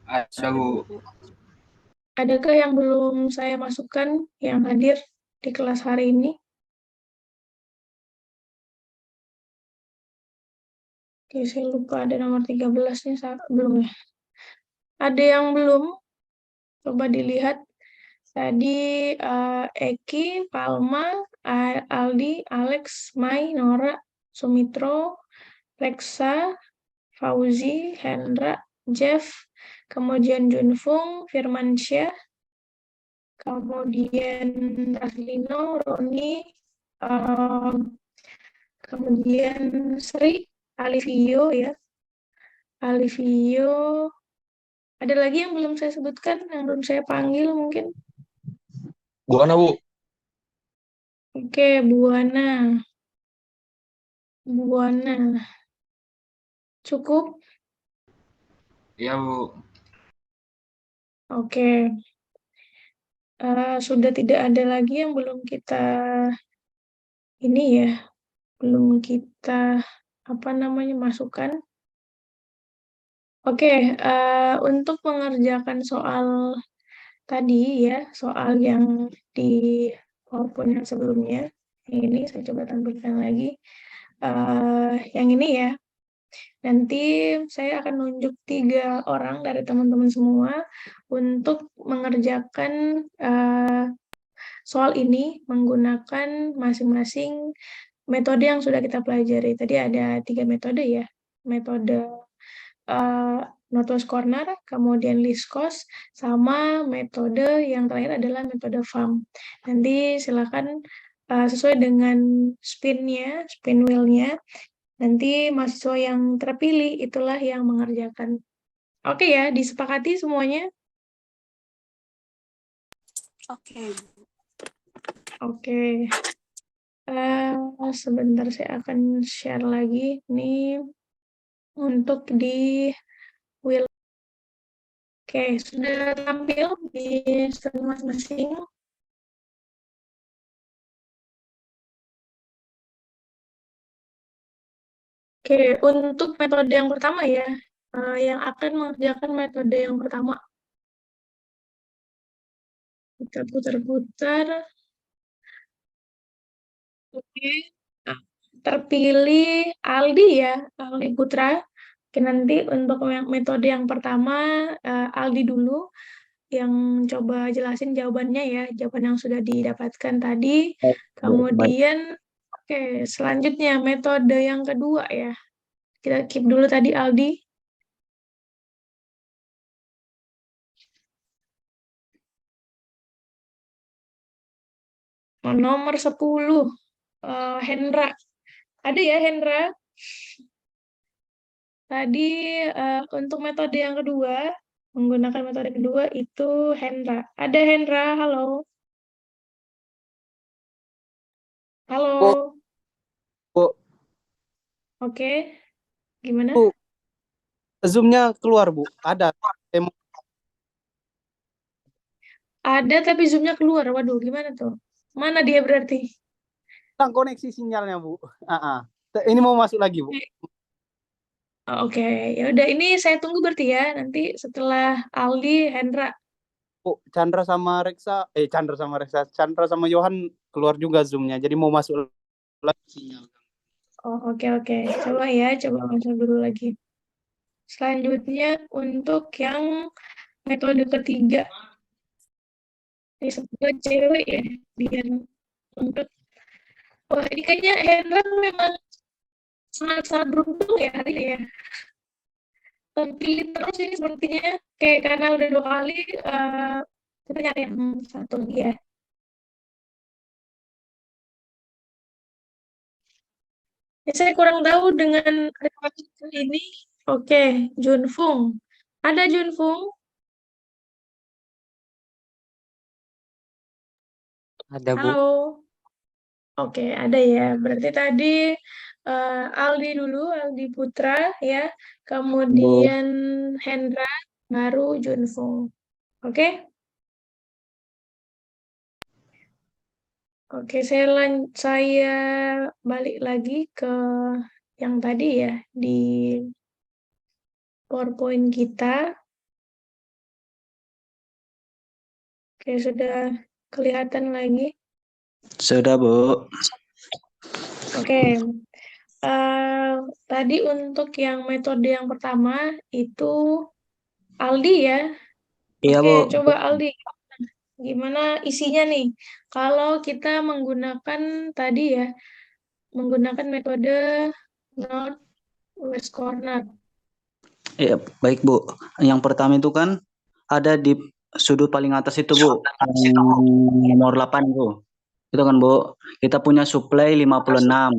Ada, Bu. Adakah yang belum saya masukkan yang hadir di kelas hari ini? Oke, saya lupa ada nomor 13-nya belum ya. Ada yang belum? Coba dilihat. Tadi Eki, Palma, Aldi, Alex, Mai, Nora, Sumitro, Reksa, Fauzi, Hendra, Jeff, kemudian Junfung, Firmansyah, kemudian Raslino, Roni, kemudian Sri, Alivio ya, Alivio. Ada lagi yang belum saya sebutkan, yang belum saya panggil mungkin. Buana, Bu. Oke, Buana. Buana. Cukup? Iya, Bu. Oke. Sudah tidak ada lagi yang belum kita ini ya, belum kita masukkan. Oke, untuk mengerjakan soal tadi ya, soal yang di PowerPoint yang sebelumnya, yang ini saya coba tampilkan lagi. Yang ini ya, nanti saya akan nunjuk 3 orang dari teman-teman semua untuk mengerjakan soal ini menggunakan masing-masing metode yang sudah kita pelajari. Tadi ada 3 metode ya, metode Northwest Corner, kemudian least cost, sama metode yang terakhir adalah metode FAM. Nanti silakan sesuai dengan spin wheel-nya, nanti mahasiswa yang terpilih itulah yang mengerjakan. Oke ya, disepakati semuanya? Oke. Oke. Sebentar saya akan share lagi nih untuk di wheel. Oke, sudah tampil di screen masing-masing. Oke, untuk metode yang pertama ya, yang akan mengerjakan metode yang pertama. Kita putar-putar. Oke, terpilih Aldi ya, Aldi Putra. Oke, nanti untuk metode yang pertama, Aldi dulu yang coba jelasin jawabannya ya, jawaban yang sudah didapatkan tadi. Kemudian, oke, selanjutnya metode yang kedua ya. Kita keep dulu tadi Aldi. Nomor 10, Hendra. Ada ya Hendra? Tadi untuk metode yang kedua, menggunakan metode kedua itu Hendra. Ada Hendra, halo. Halo. Bu. Oke, gimana? Bu, Zoom-nya keluar, Bu. Ada. Ada tapi Zoom-nya keluar. Waduh, gimana tuh? Mana dia berarti? Hilang koneksi sinyalnya, Bu. Ini mau masuk lagi, Bu. Oke, ya udah ini saya tunggu berarti ya. Nanti setelah Aldi, Hendra. Bu, Chandra sama Johan keluar juga Zoom-nya. Jadi mau masuk lagi sinyal. Oh, oke. Coba masuk dulu lagi. Selanjutnya untuk yang metode ketiga. Ini semoga cewek ya, biar untuk wah ini kayaknya Hendra memang sangat beruntung ya hari ini ya. Terpilih terus ini sepertinya kayak karena udah 2 kali kita nyari yang satu lagi ya. Ya, saya kurang tahu dengan rekomendasi ini. Oke, Junfung. Ada Junfung? Ada, Bu. Halo. Oke, ada ya. Berarti tadi Aldi dulu, Aldi Putra ya. Kemudian Hendra, baru Junfung. Oke? Oke, saya balik lagi ke yang tadi ya di PowerPoint kita. Oke, sudah kelihatan lagi. Sudah, Bu. Oke. Tadi untuk yang metode yang pertama itu Aldi ya. Iya, Oke, Bu. coba Aldi, gimana isinya nih? Kalau kita menggunakan tadi ya, menggunakan metode northwest corner. Iya, baik, Bu. Yang pertama itu kan ada di sudut paling atas itu, Bu. Yang nomor 8, Bu. Itu kan, Bu. Kita punya supply 56.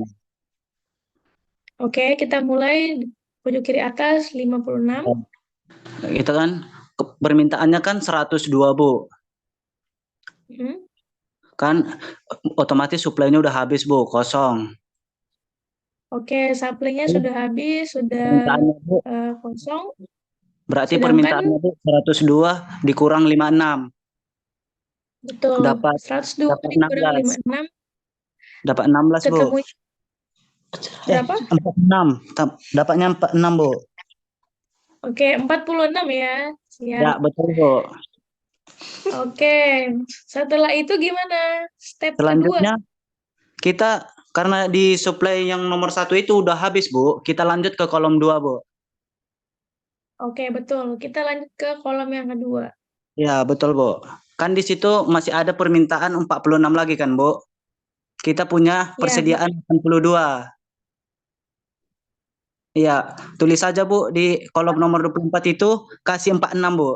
Oke, kita mulai pojok kiri atas 56. Kita kan permintaannya kan 102, Bu. Hmm. Kan otomatis supply-nya udah habis, Bu, kosong. Oke, supply-nya sudah habis, sudah Permintaannya, Bu, kosong. berarti Sedangkan permintaannya, Bu, 102 dikurang 56. betul, Dapat 102 dapat dikurang 16. 56 Dapat 16, Bu. ketemu berapa? 46. Dapatnya 46, Bu. Oke, 46 ya. Ya, Siap. betul, Bu. Oke, setelah itu gimana? Step kedua. Selanjutnya kita karena di supply yang nomor 1 itu udah habis, Bu. Kita lanjut ke kolom 2, Bu. Oke, betul. Kita lanjut ke kolom yang kedua. Ya, betul, Bu. Kan di situ masih ada permintaan 46 lagi kan, Bu. Kita punya Ya, persediaan 82. Iya, tulis saja, Bu, di kolom nomor 24 itu kasih 46, Bu.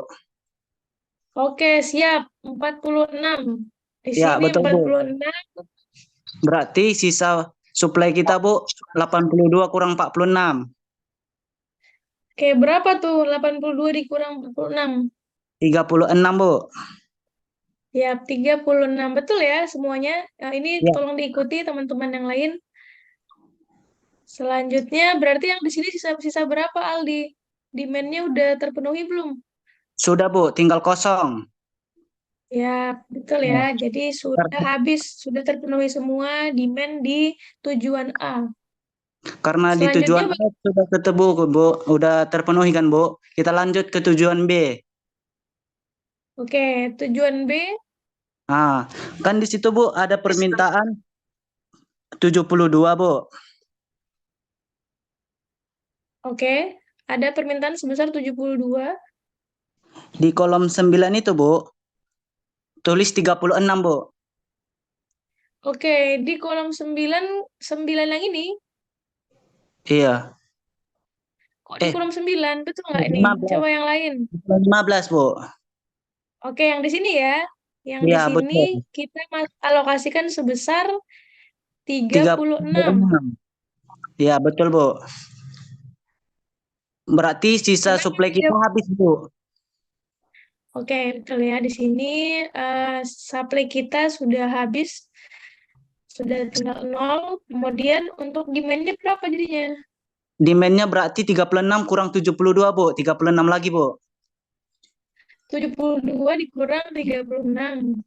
oke, siap. 46. Di Ya, sini betul, Bu. 46. Berarti sisa supply kita, Bu, 82 kurang 46. Oke, berapa tuh 82 dikurang 46? 36, Bu. Ya, 36. Betul ya semuanya. Ini Ya, tolong diikuti teman-teman yang lain. Selanjutnya berarti yang di sini sisa berapa, Aldi? Demand-nya udah terpenuhi belum? sudah, Bu, tinggal kosong. Ya, betul Ya. ya. Jadi sudah habis, sudah terpenuhi semua demand di tujuan A. Karena di Selanjutnya, tujuan A sudah ketemu, Bu, udah terpenuhi kan, Bu. Kita lanjut ke tujuan B. oke, tujuan B. Nah, kan di situ, Bu, ada permintaan 72, Bu. Oke, ada permintaan sebesar 72. Di kolom 9 itu, Bu, tulis 36, Bu. Oke, di kolom 9 yang ini, Iya. kok di kolom 9? Betul nggak ini? 15. Coba yang lain. 15, Bu. Oke, yang di sini ya. Yang di Iya, sini betul. kita alokasikan sebesar 36. 36. Iya, betul, Bu. Berarti sisa Kenapa supply kita habis, Bu. Oke, betul ya. Di sini supply kita sudah habis, sudah tinggal 0. Kemudian untuk demand-nya berapa jadinya? Demand-nya berarti 36 kurang 72, Bu. 36 lagi, Bu. 72 dikurang 36.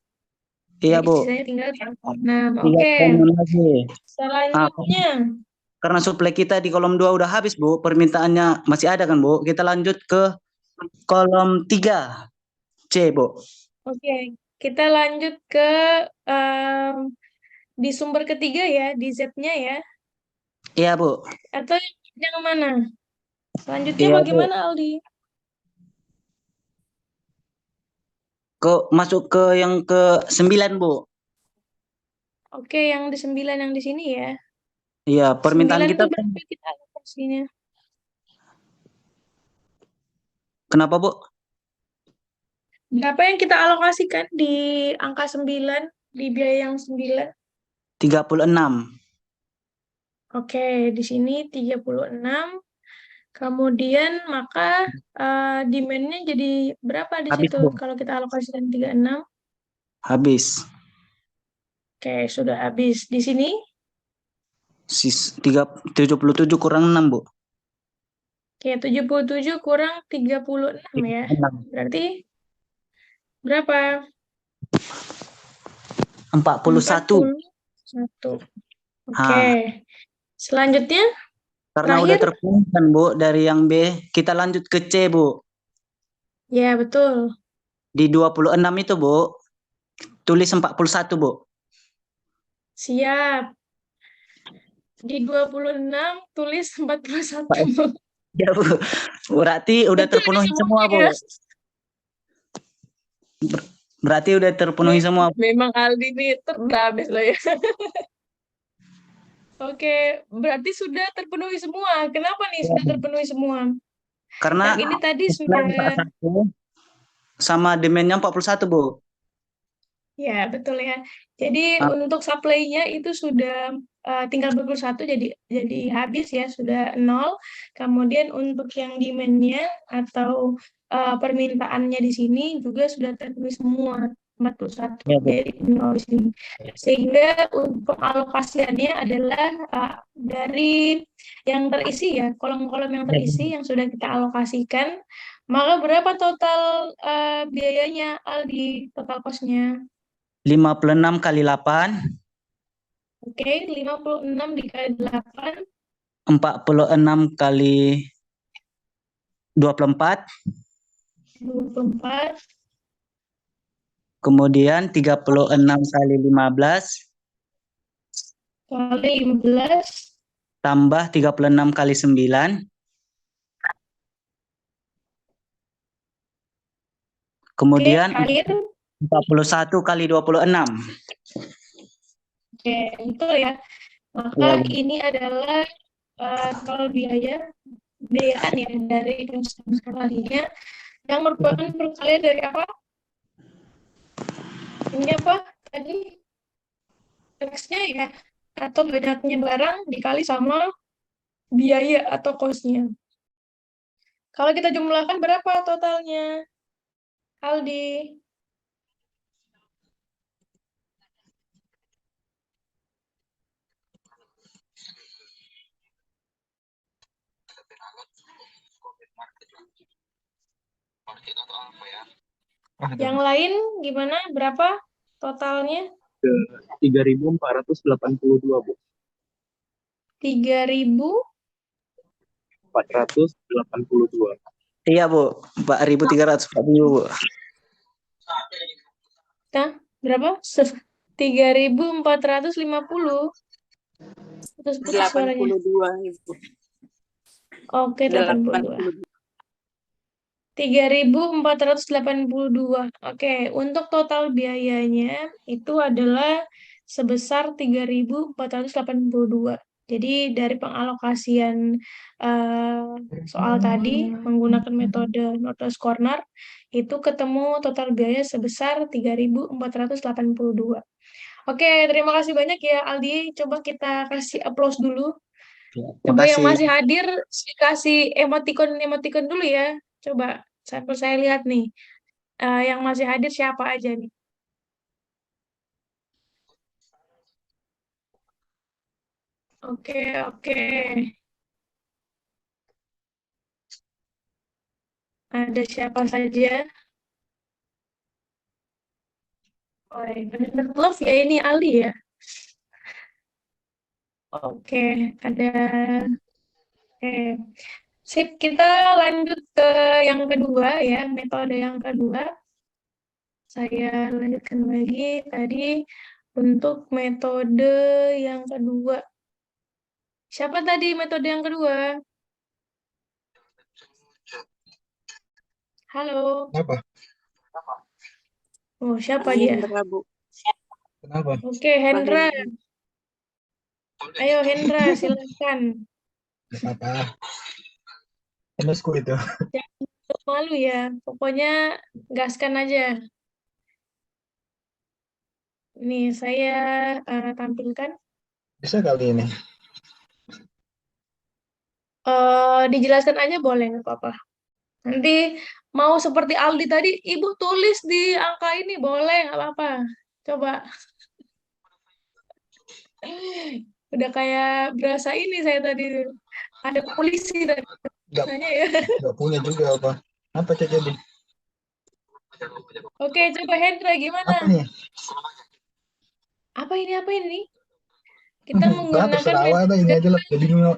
Iya, Jadi Bu. sisanya tinggal 36. 36 Oke, lagi. selanjutnya. Karena supply kita di kolom 2 udah habis, Bu. Permintaannya masih ada kan, Bu? Kita lanjut ke kolom 3. C, Bu. Oke, kita lanjut ke di sumber ketiga ya, di Z-nya ya. Iya, Bu. Atau yang mana? Selanjutnya Iya, Bu. bagaimana, Aldi? Masuk ke yang ke 9, Bu. Oke, yang di 9 yang di sini ya. Iya, permintaan 9 kita tuh berapa kita alokasinya? kenapa, Bu? Berapa yang kita alokasikan di angka 9, di biaya yang 9? 36. Oke, di sini 36. Kemudian maka demand-nya jadi berapa di Habis, situ Bu. kalau kita alokasikan 36? Habis. Oke, sudah habis. Di sini 77 kurang 6, Bu. oke, 77 kurang 36 ya. 36. Berarti berapa? 41. 41. Oke. Selanjutnya Karena terakhir? udah terpenuhi kan, Bu, dari yang B, kita lanjut ke C, Bu. Ya, betul. Di 26 itu, Bu. tulis 41, Bu. Siap. Di 26 tulis 41. Bu. Ya, Bu. Berarti udah Betul terpenuhi ini semua, Bu. ya? Berarti udah terpenuhi semua. Memang Aldi ini terdames lah ya. Oke, berarti sudah terpenuhi semua. Kenapa nih sudah terpenuhi semua? Karena Yang ini tadi supply sudah 41 sama demand-nya 41, Bu. ya, betul ya. Jadi Ah, untuk supply-nya itu sudah tinggal 21 jadi habis ya, sudah 0. Kemudian untuk yang demand-nya atau permintaannya di sini juga sudah terpenuhi semua 41. ya, Bu. Jadi 0 di sini. Sehingga untuk alokasiannya adalah dari yang terisi ya, kolom-kolom yang Ya, Bu. terisi yang sudah kita alokasikan. Maka berapa total biayanya Aldi, total cost-nya? 56 kali 8, Oke, 56 dikali 8, 46 kali 24, 24, kemudian 36 kali 15, kali 15, tambah 36 kali 9, oke, kemudian akhir, 41 kali 26. oke, itu ya. Maka Ya, Bu. ini adalah total biayaan ya dari sekalinya yang merupakan perkalian dari apa? Ini apa? Tadi teksnya ya, atau banyaknya barang dikali sama biaya atau cost-nya. Kalau kita jumlahkan berapa totalnya, Aldi? Yang lain gimana? Berapa totalnya? 3.482, Bu. 3.000. 482. Iya, Bu. 4.340, Bu. Nah, berapa? 3.450. Putus-putus suaranya. 82, Ibu. Oke, 82. 82. 3.482. Oke, untuk total biayanya itu adalah sebesar 3.482. Jadi dari pengalokasian soal tadi menggunakan metode Notes Corner itu ketemu total biaya sebesar 3.482. Oke, terima kasih banyak ya Aldi. Coba kita kasih applause dulu. Terima Coba yang kasih. masih hadir kasih emoticon dulu ya. Coba saya lihat nih. Yang masih hadir siapa aja nih? Oke, oke. Ada siapa saja? Oh, benar love ya ini Ali ya. Oke, ada. Oke. Sip, kita lanjut ke yang kedua ya, metode yang kedua. Saya lanjutkan lagi tadi untuk metode yang kedua. Siapa tadi metode yang kedua? Halo. Apa? Oh, siapa dia? Hendra, Bu. Kenapa? Oke, Hendra. Hendra. Ayo Hendra, silakan. Apa? Tenusku itu. Jangan malu ya. Pokoknya gaskan aja. Nih, saya tampilkan. Bisa kali ini. Dijelaskan aja boleh, nggak apa-apa. Nanti mau seperti Aldi tadi, Ibu tulis di angka ini boleh, nggak apa-apa. Coba. Udah kayak berasa ini saya tadi. Ada polisi tadi. Nanya ya. Nggak punya juga apa. Apa jadi? Oke, coba Hendra gimana? Apa nih? Apa ini? Kita Apa menggunakan terserah apa ini aja lah. Jadi bingung.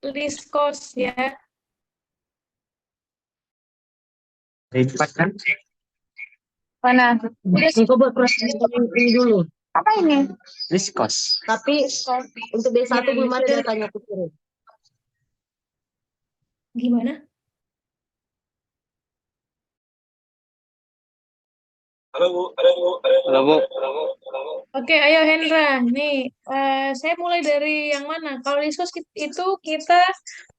list cost ya. Lipat kan? Mana? Udah sih. Engkau buat proses ini dulu. Apa ini? Riskos. Tapi untuk B1 Ya, belum ada betul. datanya aku kirim. Gimana? Halo Bu. Halo Bu. Oke, ayo Hendra. Nih, saya mulai dari yang mana? Kalau Riskos itu kita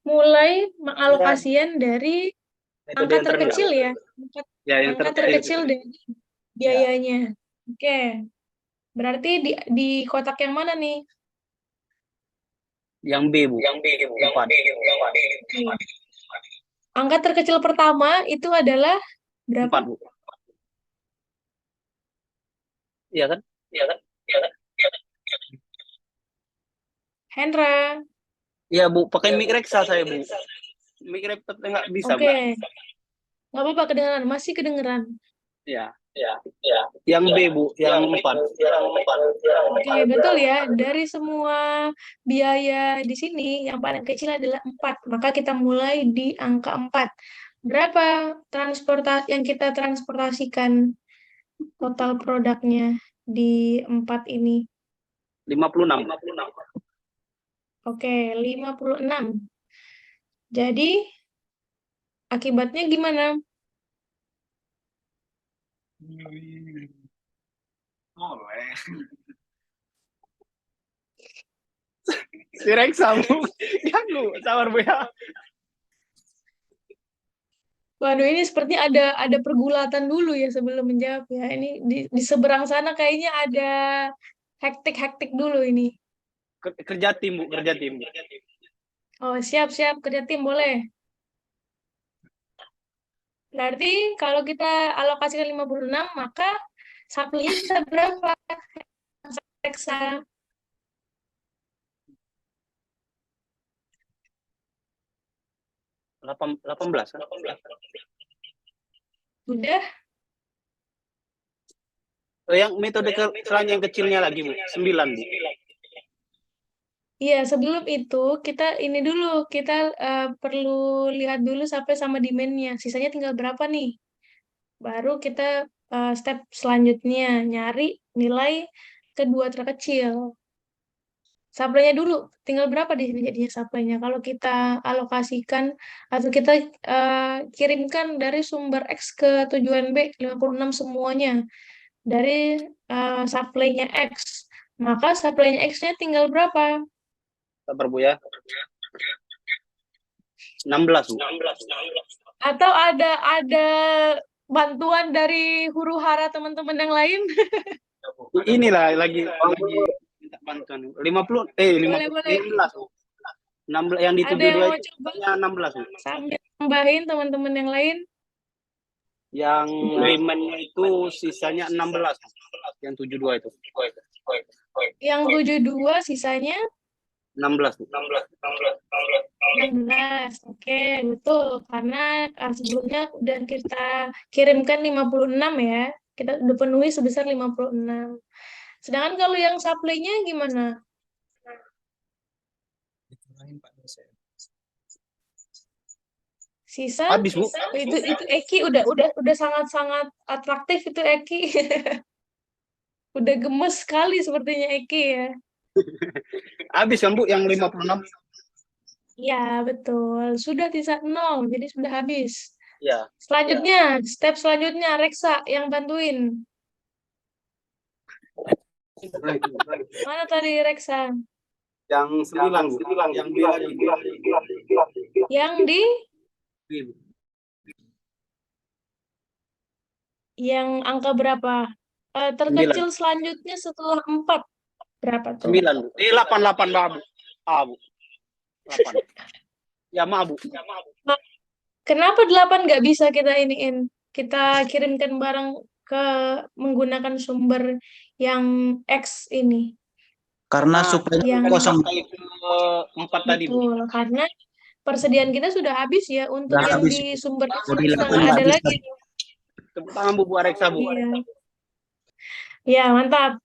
mulai mengalokasian dari angka terkecil ya. Ya, yang Angka terkecil. terkecil dari biayanya. Oke. Berarti di kotak yang mana nih? Yang B, Bu. Empat. Oke. Angka terkecil pertama itu adalah berapa? 4, Bu. Iya kan? Hendra. Iya, Bu. Pakai mic Reksa saya, Bu. Mic Reksa nggak bisa, Bu. Oke. Nggak apa-apa, kedengeran. Masih kedengeran. Iya. Yang B, Bu. Yang 4. Oke, betul ya. Dari semua biaya di sini, yang paling kecil adalah 4. Maka kita mulai di angka 4. Berapa yang kita transportasikan total produknya di 4 ini? 56. Oke, 56. Jadi, akibatnya gimana? Si Reksa, Bu. Ganggu. Sabar, Bu ya. Waduh, ini sepertinya ada pergulatan dulu ya sebelum menjawab ya. Ini di seberang sana kayaknya ada hektik-hektik dulu ini. Kerja tim, Bu. Kerja tim. Oh, siap-siap kerja tim boleh. Berarti kalau kita alokasikan 56, maka supply-nya kita berapa? Reksa. Delapan 18 kan? Udah? Yang metode selain yang kecilnya lagi, Bu. 9, Bu. Iya, sebelum itu kita ini dulu, kita perlu lihat dulu sampai sama demand-nya. Sisanya tinggal berapa nih? Baru kita step selanjutnya nyari nilai kedua terkecil. Supply-nya dulu, tinggal berapa di sini jadinya supply-nya? Kalau kita alokasikan atau kita kirimkan dari sumber X ke tujuan B 56 semuanya dari supply-nya X, maka supply-nya X-nya tinggal berapa? Sabar, Bu ya. 16, Bu. Atau ada bantuan dari huru-hara teman-teman yang lain? Inilah lagi minta bantuan. 16, Boleh. 16, Bu. 16 yang di Ada yang 72 mau itu coba 16, Bu. sambil tambahin teman-teman yang lain? Yang demand-nya itu sisanya 16, Bu. Yang 72 itu. Yang 72 sisanya 16, Bu. 16. Oke, betul. Karena sebelumnya udah kita kirimkan 56 ya. Kita udah penuhi sebesar 56. Sedangkan kalau yang supply-nya gimana? Sisa? Habis, Bu. Itu Eki udah sangat-sangat atraktif itu Eki. Udah gemes sekali sepertinya Eki ya. Habis kan, Bu, yang 56? Iya, betul. Sudah sisa 0, jadi sudah habis. Ya. Selanjutnya, step selanjutnya Reksa yang bantuin. Mana tadi Reksa? Yang 9, Bu. Yang B lagi. Yang di B, Bu. yang angka berapa? Terkecil selanjutnya setelah 4. Berapa tuh? 9, Bu. 88, Bu. Bu. 8. Ya, maaf, Bu. Kenapa 8 nggak bisa kita iniin? Kita kirimkan barang ke menggunakan sumber yang X ini. Karena supply-nya yang kosong. Itu 4 tadi, Bu. Betul, karena persediaan kita sudah habis ya untuk Sudah yang habis. di sumber X Jadi sudah 8 nggak ada habis. lagi. Tepuk tangan, Bu Reksa, Bu. Iya. Ya, mantap.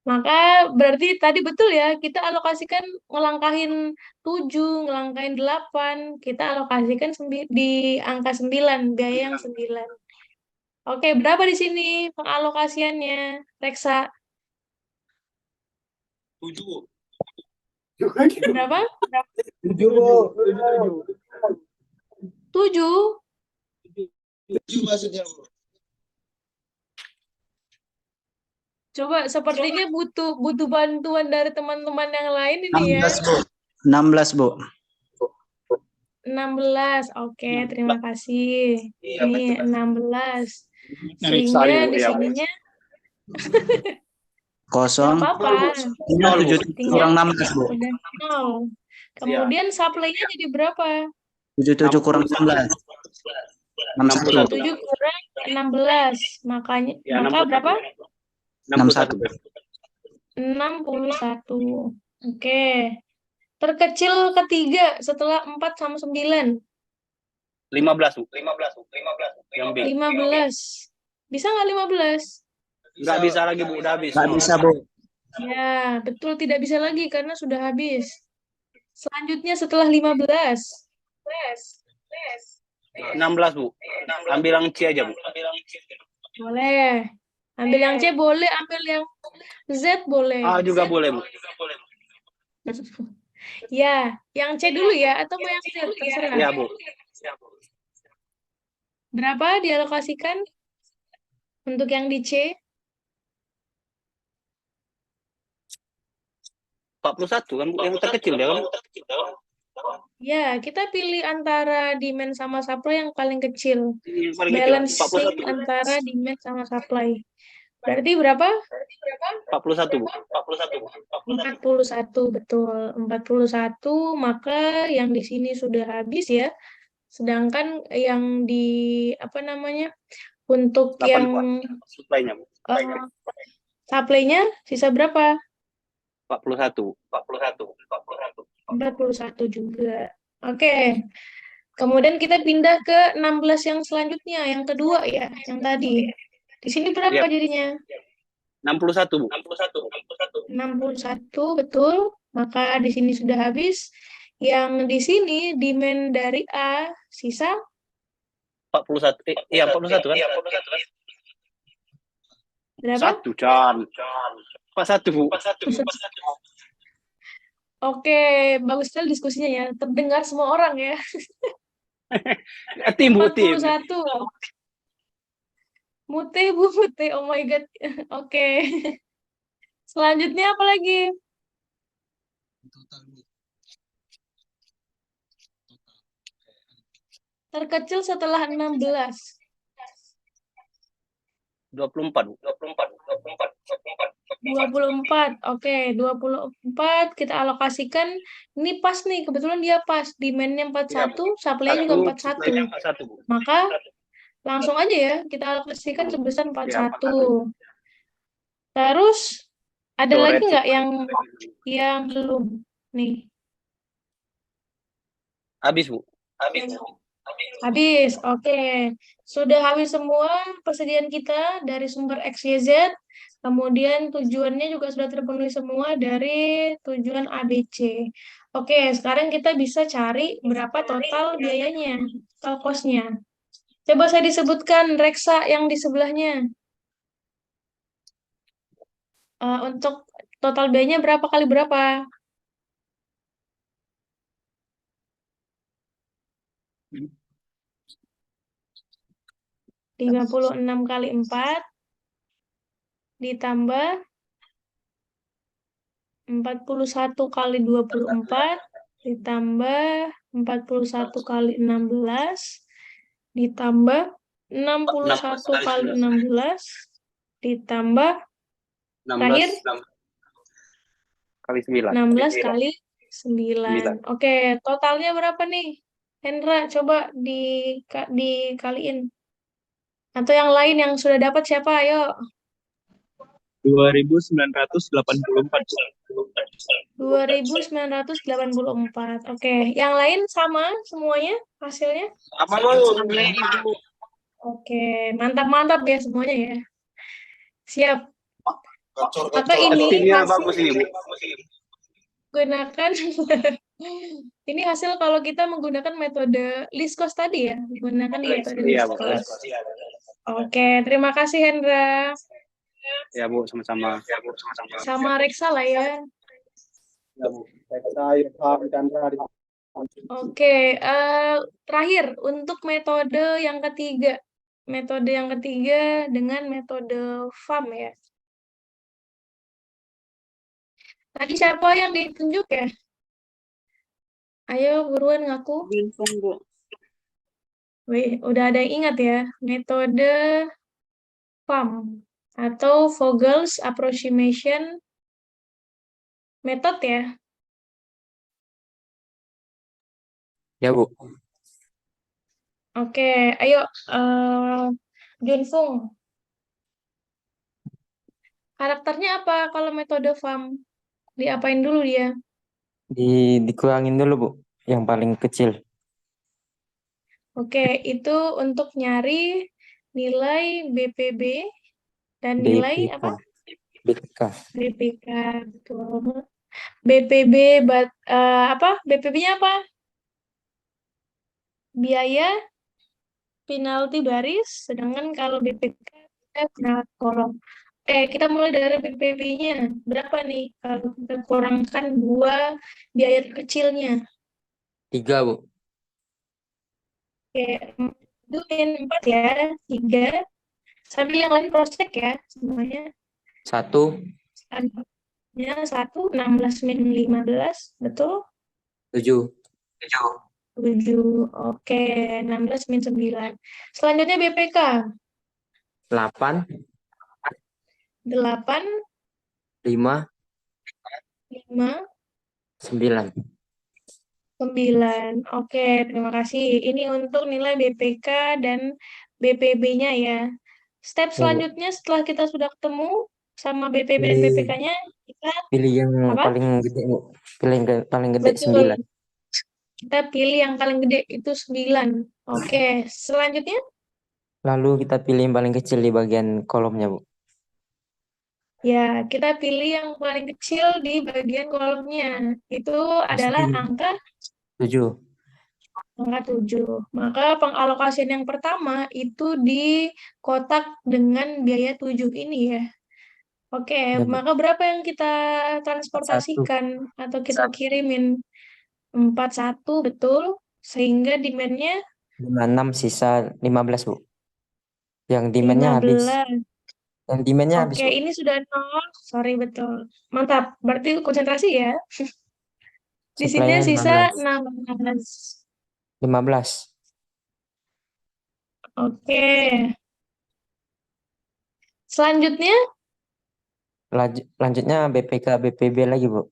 Maka berarti tadi betul ya, kita alokasikan ngelangkahin 7, ngelangkahin 8, kita alokasikan di angka 9, biaya yang 9. Oke, berapa di sini pengalokasiannya, Reksa? 7, Bu. Berapa? 7 Bu. 7? 7 maksudnya Bu. Coba sepertinya butuh bantuan dari teman-teman yang lain ini ya. 16 Bu. 16 Bu. 16. Oke, terima kasih. Iya, Ini betul. 16. Sehingga Sehingga di ya, Bu. sininya Kosong. nggak apa-apa. Tinggal 7 Tinggal kurang 16 Bu. udah 0. Kemudian supply-nya jadi berapa? 77 kurang 16. 61. 7 kurang 16. Makanya Ya, maka 61. berapa? 61. 61. Oke. Terkecil ketiga setelah 4 sama 9. 15, Bu. 15, Bu. Yang B. 15. Bisa nggak 15? Nggak bisa lagi, Bu. Udah habis. Nggak bisa Bu. Ya, betul tidak bisa lagi karena sudah habis. Selanjutnya setelah 15. 16, Bu. Ambil yang C aja, Bu. Boleh. Ambil yang C boleh, ambil yang Z boleh. A juga boleh, Bu. Ya, yang C dulu ya, atau mau yang Z? Terserah. Iya, Bu. Berapa dialokasikan untuk yang di C? 41 kan, Bu. Yang terkecil ya, kan? Ya, kita pilih antara demand sama supply yang paling kecil. Yang paling kecil, Balancing 41, Bu. antara demand sama supply. Berarti berapa? 41, Bu. 41, betul. 41, maka yang di sini sudah habis ya. Sedangkan yang di, apa namanya, untuk 8 yang supply-nya, Bu. supply-nya sisa berapa? 41. 41 juga. Oke. Kemudian kita pindah ke 16 yang selanjutnya, yang kedua ya, yang tadi. Di sini berapa Iya. jadinya? 61, Bu. 61, betul. Maka di sini sudah habis. Yang di sini demand dari A sisa 41. Iya, 41 kan? berapa? 1, Chan. 41, Bu. Oke, bagus sekali diskusinya ya. Terdengar semua orang ya. Tim, Bu, tim. 41. Mute, Bu, mute. Oh my God. Oke. Selanjutnya apa lagi? Terkecil setelah 16. 24, Bu. 24. Oke, 24 kita alokasikan. Ini pas nih, kebetulan dia pas. Demand-nya 41, supply-nya juga 41. 41, Bu. Maka langsung aja ya, kita alokasikan sebesar 41. Terus ada lagi nggak yang belum? Nih, Habis, Bu. habis. Oke. Sudah habis semua persediaan kita dari sumber X, Y, Z. Kemudian tujuannya juga sudah terpenuhi semua dari tujuan ABC. Oke, sekarang kita bisa cari berapa total biayanya, total cost-nya. Coba saya disebutkan Reksa yang di sebelahnya. Untuk total biayanya berapa kali berapa? Hmm. 56 kali 4 ditambah 41 kali 24 ditambah 41 kali 16 ditambah 61 kali 16 ditambah terakhir 16 kali 9. 16 kali 9. Oke, totalnya berapa nih? Hendra, coba dikaliin. Atau yang lain yang sudah dapat siapa? Ayo. 2.984. 2.984. Oke, yang lain sama semuanya hasilnya? Apa lu? Oke, mantap-mantap ya semuanya ya. Siap. Maka ini Hasilnya hasil bagus ini, Bu. gunakan ini hasil kalau kita menggunakan metode list cost tadi ya, menggunakan metode Iya, list Bu. cost. Oke, terima kasih Hendra. Ya Bu, sama-sama. Sama Reksa lah ya. Ya, Bu. Saya Pak Chandra. Oke, terakhir untuk metode yang ketiga. Metode yang ketiga dengan metode FAM ya. Tadi siapa yang ditunjuk ya? Ayo buruan ngaku. Vincent, Bu. Wih, udah ada yang ingat ya. Metode FAM atau Vogel's Approximation Method ya. Ya, Bu. Oke, ayo Junfung. Karakternya apa kalau metode FAM? Diapain dulu dia? Dikurangin dulu, Bu. Yang paling kecil. Oke, itu untuk nyari nilai BPB dan nilai BPK. apa? BPK. BPK, betul. BPB, apa? BPB-nya apa? Biaya penalti baris, sedangkan kalau BPK kita penalti kolom. Kita mulai dari BPB-nya. Berapa nih kalau kita kurangkan dua biaya kecilnya? 3, Bu. Oke, duin 4 ya, 3. Sambil yang lain cross check ya, semuanya. 1, Standarnya 1, 16 min 15, betul? 7. 7, oke, 16 min 9. Selanjutnya BPK, 8, 8, 5, 5, 9. 9. Oke, terima kasih. Ini untuk nilai BPK dan BPB-nya ya. Step Ya, Bu. selanjutnya setelah kita sudah ketemu sama BPB dan Pilih, BPK-nya, kita pilih yang apa? paling gede, Bu. Pilih yang paling gede, Betul. 9. Kita pilih yang paling gede, itu 9. Oke, selanjutnya? Lalu kita pilih yang paling kecil di bagian kolomnya, Bu. Ya, kita pilih yang paling kecil di bagian kolomnya. Itu adalah angka 7. 7. Maka pengalokasian yang pertama itu di kotak dengan biaya 7 ini ya. Oke, Ya, Bu. maka berapa yang kita 1. transportasikan atau kita kirimin? 41, betul. Sehingga demand-nya 56, sisa 15, Bu. Yang demand-nya habis. 15. Yang demand-nya habis, Oke, Bu. ini sudah 0. Sorry, betul. Mantap. Berarti konsentrasi ya. Di sini Supply-nya sisa 16. 16. 15. Oke. Selanjutnya, Lanjutnya BPK, BPB lagi, Bu.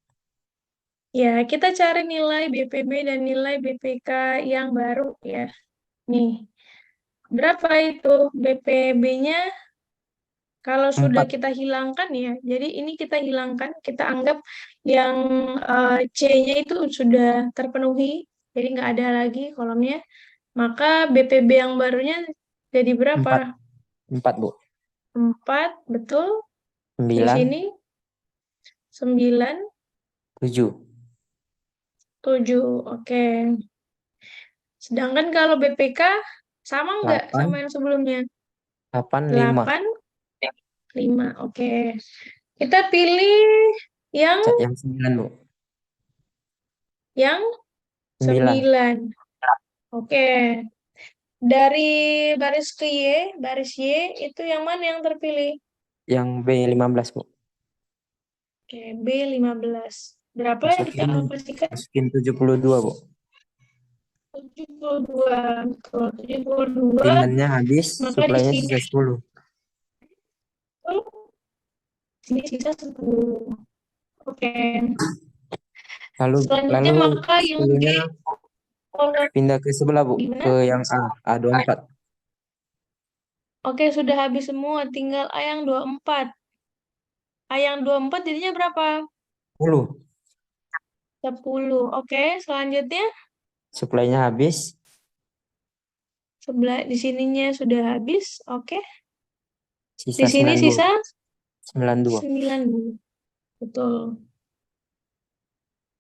ya kita cari nilai BPB dan nilai BPK yang baru ya. Nih, berapa itu BPB-nya? Kalau sudah 4. kita hilangkan ya, jadi ini kita hilangkan, kita anggap yang C-nya itu sudah terpenuhi, jadi nggak ada lagi kolomnya. Maka BPB yang barunya jadi 4. berapa? 4, Bu. 4, betul. Di 9. sini 9, 7. 7. Oke. Sedangkan kalau BPK sama nggak 8. sama yang sebelumnya? 8, 5. 8, 5. Oke. Kita pilih yang Yang 9, Bu. 9. 9. Oke. Dari baris ke Y, baris Y itu yang mana yang terpilih? Yang B15, Bu. Oke, B15. Berapa yang kita alokasikan? Masukin 72, Bu. 72. Betul, 72. Demand-nya habis, Maka di supply-nya sini sisa 10. sini sisa 10. Oke. Lalu Selanjutnya maka yang D 10-nya pindah ke sebelah, Bu. Gimana? Ke yang A24. Oke, sudah habis semua. Tinggal A yang 24. A yang 24 jadinya berapa? 10. 10. Oke, selanjutnya Supply-nya habis. sebelah di sininya sudah habis. Oke. Sisa Di sini 92. sisa 92. 9. Betul.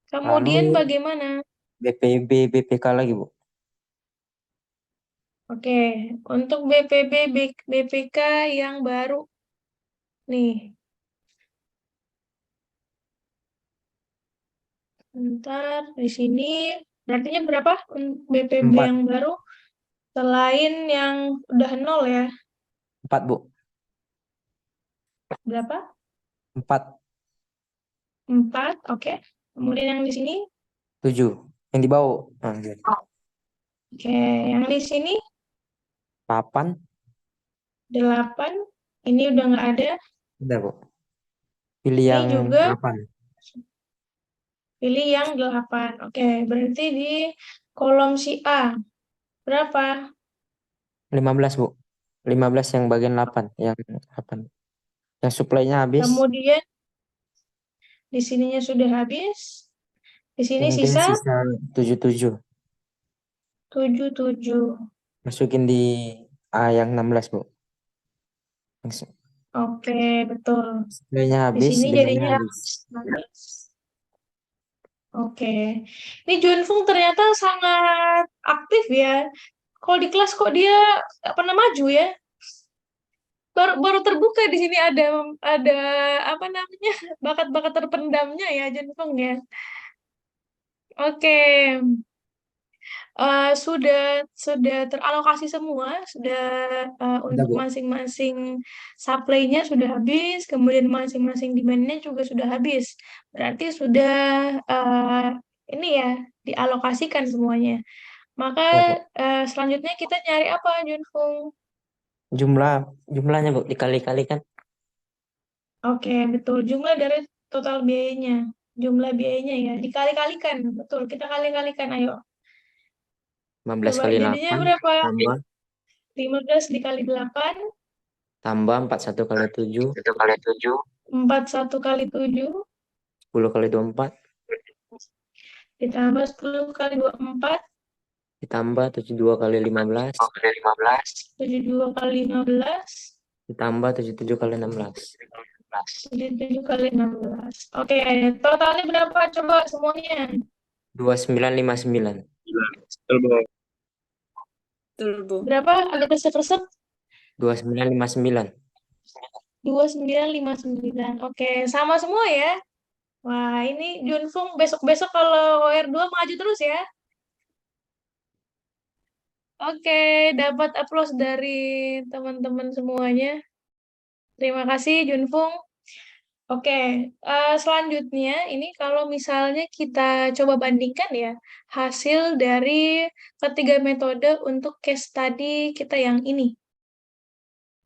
Kemudian Lalu bagaimana? BPB, BPK lagi, Bu. Oke, untuk BPB BPK yang baru nih. Bentar, di sini berartinya berapa BPB 4. yang baru selain yang udah 0 ya? 4, Bu. Berapa? 4. 4, oke. Kemudian yang di sini, 7. Yang di bawah. Nah, oke. Yang di sini 8. 8. Ini udah nggak ada. Udah, Bu. Pilih Ini yang juga 8. pilih yang 8. Oke, berarti di kolom si A berapa? 15, Bu. 15 yang bagian 8. Yang 8. Yang supply-nya habis. Kemudian di sininya sudah habis. Di sini Mungkin sisa sisa 77. 77. Masukin di A yang 16, Bu. Oke, betul. Supply-nya Di habis, sini demandnya jadinya habis. habis. Oke. Ini Junfung ternyata sangat aktif ya. Kalau di kelas kok dia nggak pernah maju ya? Baru terbuka di sini ada apa namanya? Bakat-bakat terpendamnya ya Junfung ya. Oke. Sudah teralokasi semua, sudah Udah, untuk Bu. masing-masing supply-nya sudah habis, kemudian masing-masing demand-nya juga sudah habis. Berarti sudah ini ya dialokasikan semuanya. Maka Ya, Bu. selanjutnya kita nyari apa, Junfung? Jumlahnya, Bu, dikali-kalikan. Oke, betul. Jumlah dari total biayanya. Jumlah biayanya ya dikali-kalikan. Betul, kita kali-kalikan. Ayo. 15 Coba kali jadinya 8 berapa? tambah 15 dikali 8, tambah 41 kali 7, 41 kali 7, 10 kali 24, ditambah 10 kali 24, ditambah 72 kali 15, 72 kali 15, ditambah 77 kali 16. 77 kali 16. Oke, totalnya berapa coba semuanya? 2959. Betul, Bu. Betul, Bu. Berapa? Agak resep-resep. 2959. 2959. Oke, sama semua ya. Wah, ini Junfung besok-besok kalau OR2 maju terus ya. Oke, dapat aplaus dari teman-teman semuanya. Terima kasih Junfung. Oke, selanjutnya ini kalau misalnya kita coba bandingkan ya hasil dari ketiga metode untuk case study kita yang ini.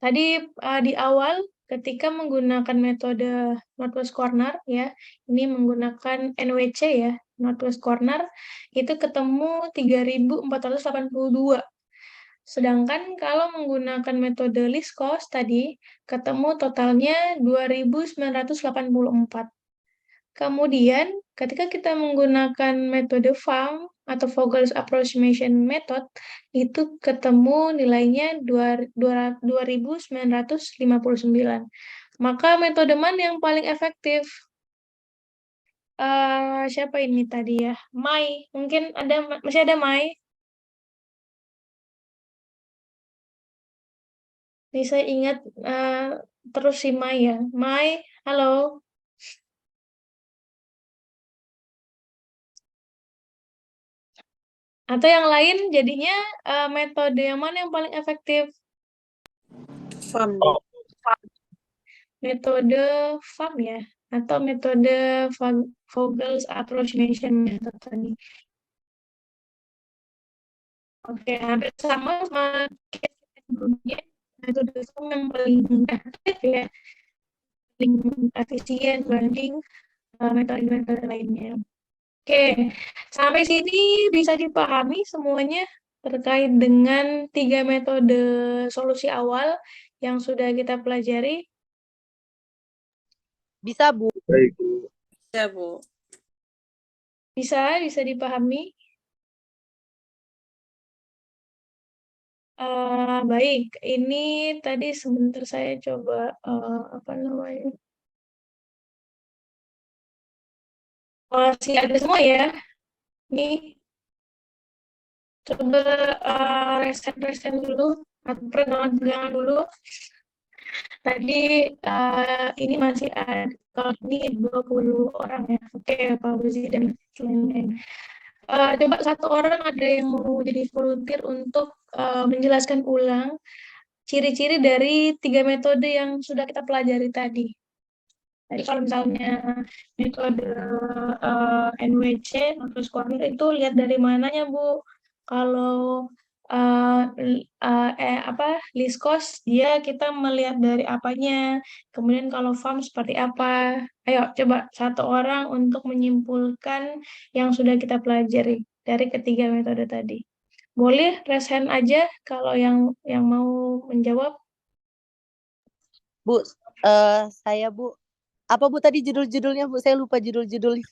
Tadi di awal ketika menggunakan metode Northwest Corner ya, ini menggunakan NWC ya, Northwest Corner itu ketemu 3.482. Sedangkan kalau menggunakan metode least cost tadi, ketemu totalnya 2.984. Kemudian, ketika kita menggunakan metode FAM atau Vogel's Approximation Method, itu ketemu nilainya 2.959. Maka metode mana yang paling efektif? Siapa ini tadi ya? Mai. Mungkin masih ada Mai? Ini saya ingat terus si Mai ya. Mai, halo. Atau yang lain jadinya metode yang mana yang paling efektif? FAM, Bu. Metode FAM ya? Atau metode Vogel's Approximation Method tadi. Oke, hampir sama case sebelumnya. Metode FAM yang paling efektif ya, paling efisien dibanding metode-metode lainnya. Oke, sampai sini bisa dipahami semuanya terkait dengan 3 metode solusi awal yang sudah kita pelajari. Bisa, Bu. Baik, Bu. Ya, Bu. Bisa dipahami. Baik, ini tadi sebentar saya coba apa namanya? Masih ada semua ya. Ini Coba reset dulu, atau pegangan dulu. Tadi ini masih ada, kalau ini 20 orang ya. Oke, Pak Buzi dan lain-lain. Coba satu orang ada yang mau jadi volunteer untuk menjelaskan ulang ciri-ciri dari 3 metode yang sudah kita pelajari tadi. Jadi kalau misalnya metode NWC, Northwest Corner itu lihat dari mananya, Bu? Kalau Liskos dia kita melihat dari apanya. Kemudian kalau farm seperti apa? Ayo coba satu orang untuk menyimpulkan yang sudah kita pelajari dari ketiga metode tadi. Boleh raise hand aja kalau yang mau menjawab. Bu, saya Bu. Apa Bu tadi judul-judulnya Bu? Saya lupa judul-judulnya.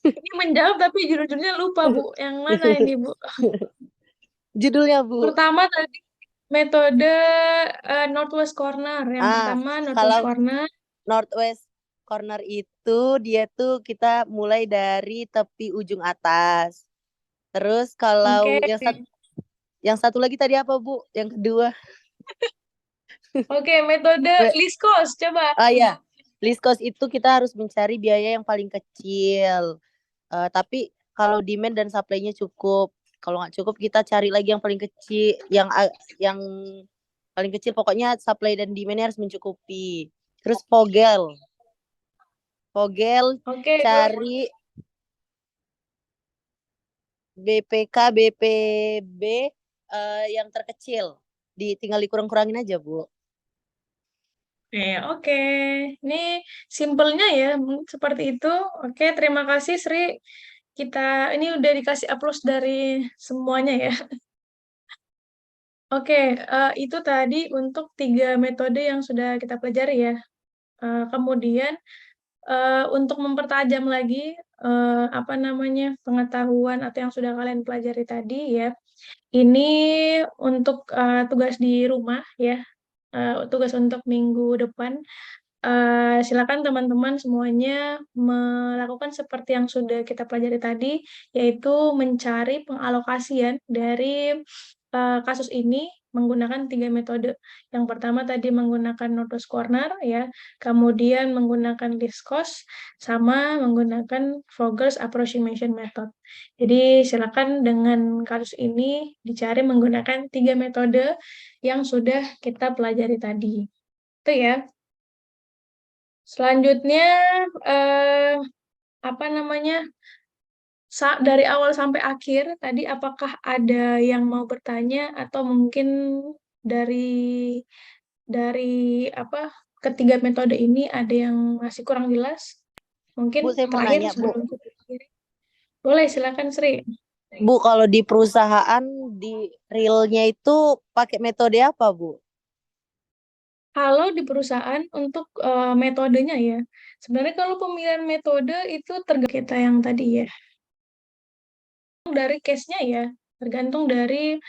Ini menjawab tapi judul-judulnya lupa, Bu. Yang mana ini, Bu? Judulnya Bu. Pertama tadi metode Northwest Corner. Yang pertama Northwest Corner. Northwest Corner itu dia tuh kita mulai dari tepi ujung atas. Terus kalau yang satu lagi tadi apa Bu? Yang kedua? Oke, metode Liskos coba. Ya, Liskos itu kita harus mencari biaya yang paling kecil. Tapi kalau demand dan supply-nya cukup. Kalau nggak cukup kita cari lagi yang paling kecil, yang paling kecil. Pokoknya supply dan demand-nya harus mencukupi. Terus Vogel cari BPK, BPB yang terkecil. Tinggal dikurang-kurangin aja, Bu. Oke. Ini simpelnya ya, seperti itu. Oke, terima kasih Sri. Kita ini udah dikasih aplaus dari semuanya ya. Oke, itu tadi untuk 3 metode yang sudah kita pelajari ya. Kemudian untuk mempertajam lagi pengetahuan atau yang sudah kalian pelajari tadi ya. Ini untuk tugas di rumah ya. Tugas untuk minggu depan. Silakan teman-teman semuanya melakukan seperti yang sudah kita pelajari tadi, yaitu mencari pengalokasian dari kasus ini menggunakan 3 metode. Yang pertama tadi menggunakan Northwest Corner ya, kemudian menggunakan Liskos, sama menggunakan Vogel's Approximation Method. Jadi silakan dengan kasus ini dicari menggunakan 3 metode yang sudah kita pelajari tadi. Itu ya. Selanjutnya dari awal sampai akhir tadi apakah ada yang mau bertanya atau mungkin dari ketiga metode ini ada yang masih kurang jelas? Mungkin Bu, saya mau terakhir nanya, sebelum kita akhiri. Boleh, silakan Sri. Bu, kalau di perusahaan di realnya itu pakai metode apa, Bu? Kalau di perusahaan untuk metodenya ya, sebenarnya kalau pemilihan metode itu tergantung kita yang tadi ya. Dari case-nya ya, tergantung dari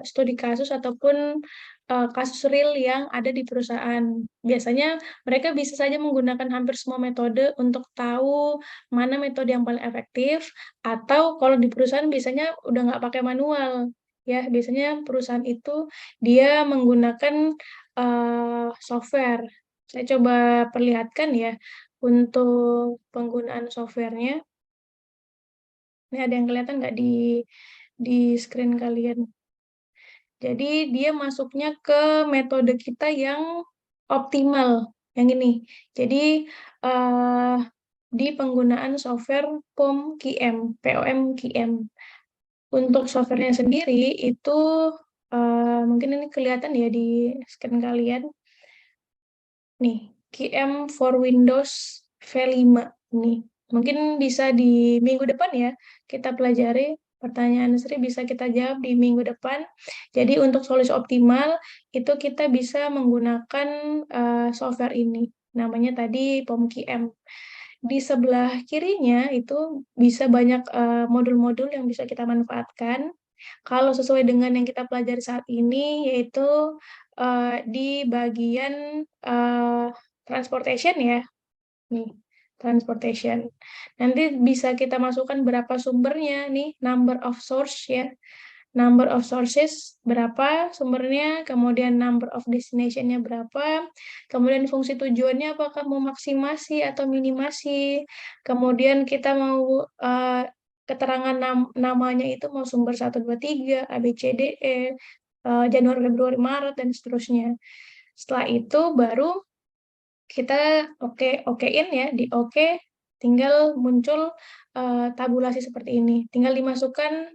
studi kasus ataupun kasus real yang ada di perusahaan. Biasanya mereka bisa saja menggunakan hampir semua metode untuk tahu mana metode yang paling efektif, atau kalau di perusahaan biasanya udah nggak pakai manual. Ya, biasanya perusahaan itu dia menggunakan software. Saya coba perlihatkan ya untuk penggunaan softwarenya. Ini ada yang kelihatan nggak di screen kalian? Jadi dia masuknya ke metode kita yang optimal, yang ini. Jadi di penggunaan software POM-QM. Untuk softwarenya sendiri itu mungkin ini kelihatan ya di screen kalian. Nih, QM for Windows V5 nih. Mungkin bisa di minggu depan ya kita pelajari. Pertanyaan Sri bisa kita jawab di minggu depan. Jadi untuk solusi optimal itu kita bisa menggunakan software ini. Namanya tadi POM-QM. Di sebelah kirinya itu bisa banyak modul-modul yang bisa kita manfaatkan. Kalau sesuai dengan yang kita pelajari saat ini, yaitu di bagian transportation ya. Nih, transportation. Nanti bisa kita masukkan berapa sumbernya nih, number of source ya. Number of sources berapa sumbernya, kemudian number of destination-nya berapa, kemudian fungsi tujuannya apakah mau maksimasi atau minimasi, kemudian kita mau keterangan namanya itu mau sumber 1, 2, 3, A, B, C, D, E, Januari, Februari, Maret, dan seterusnya. Setelah itu baru kita okein ya, di oke, tinggal muncul tabulasi seperti ini. Tinggal dimasukkan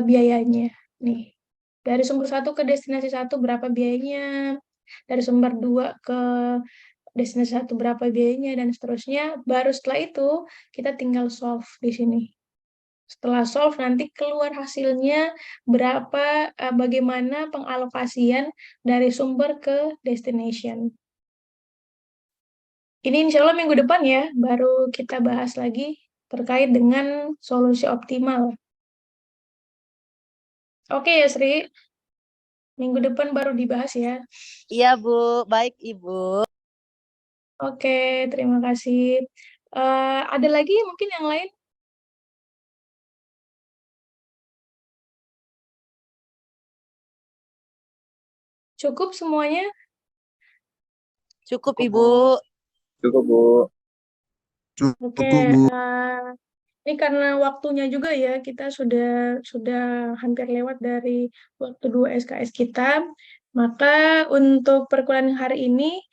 biayanya. Nih, dari sumber 1 ke destinasi 1 berapa biayanya, dari sumber 2 ke destinasi 1 berapa biayanya, dan seterusnya. Baru setelah itu, kita tinggal solve di sini. Setelah solve, nanti keluar hasilnya berapa, bagaimana pengalokasian dari sumber ke destination. Ini insya Allah minggu depan ya, baru kita bahas lagi terkait dengan solusi optimal. Oke ya Sri, minggu depan baru dibahas ya. Iya Bu, baik Ibu. Oke, terima kasih. Ada lagi mungkin yang lain? Cukup semuanya? Cukup Ibu. Cukup Bu. Oke, ini karena waktunya juga ya, kita sudah hampir lewat dari waktu 2 SKS kita. Maka untuk perkuliahan hari ini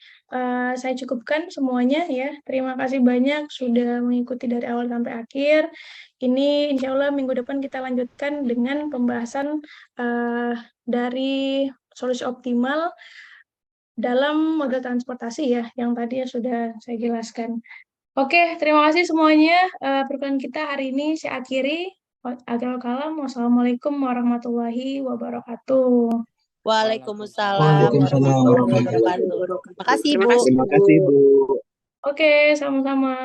saya cukupkan semuanya ya. Terima kasih banyak sudah mengikuti dari awal sampai akhir. Ini insya Allah minggu depan kita lanjutkan dengan pembahasan dari solusi optimal dalam moda transportasi ya, yang tadi sudah saya jelaskan. Oke, terima kasih semuanya. Perkuliahan kita hari ini saya akhiri. Akhirul kalam. Wassalamualaikum warahmatullahi wabarakatuh. Waalaikumsalam warahmatullahi wabarakatuh. Terima kasih Bu. Terima kasih Bu. Oke, sama-sama.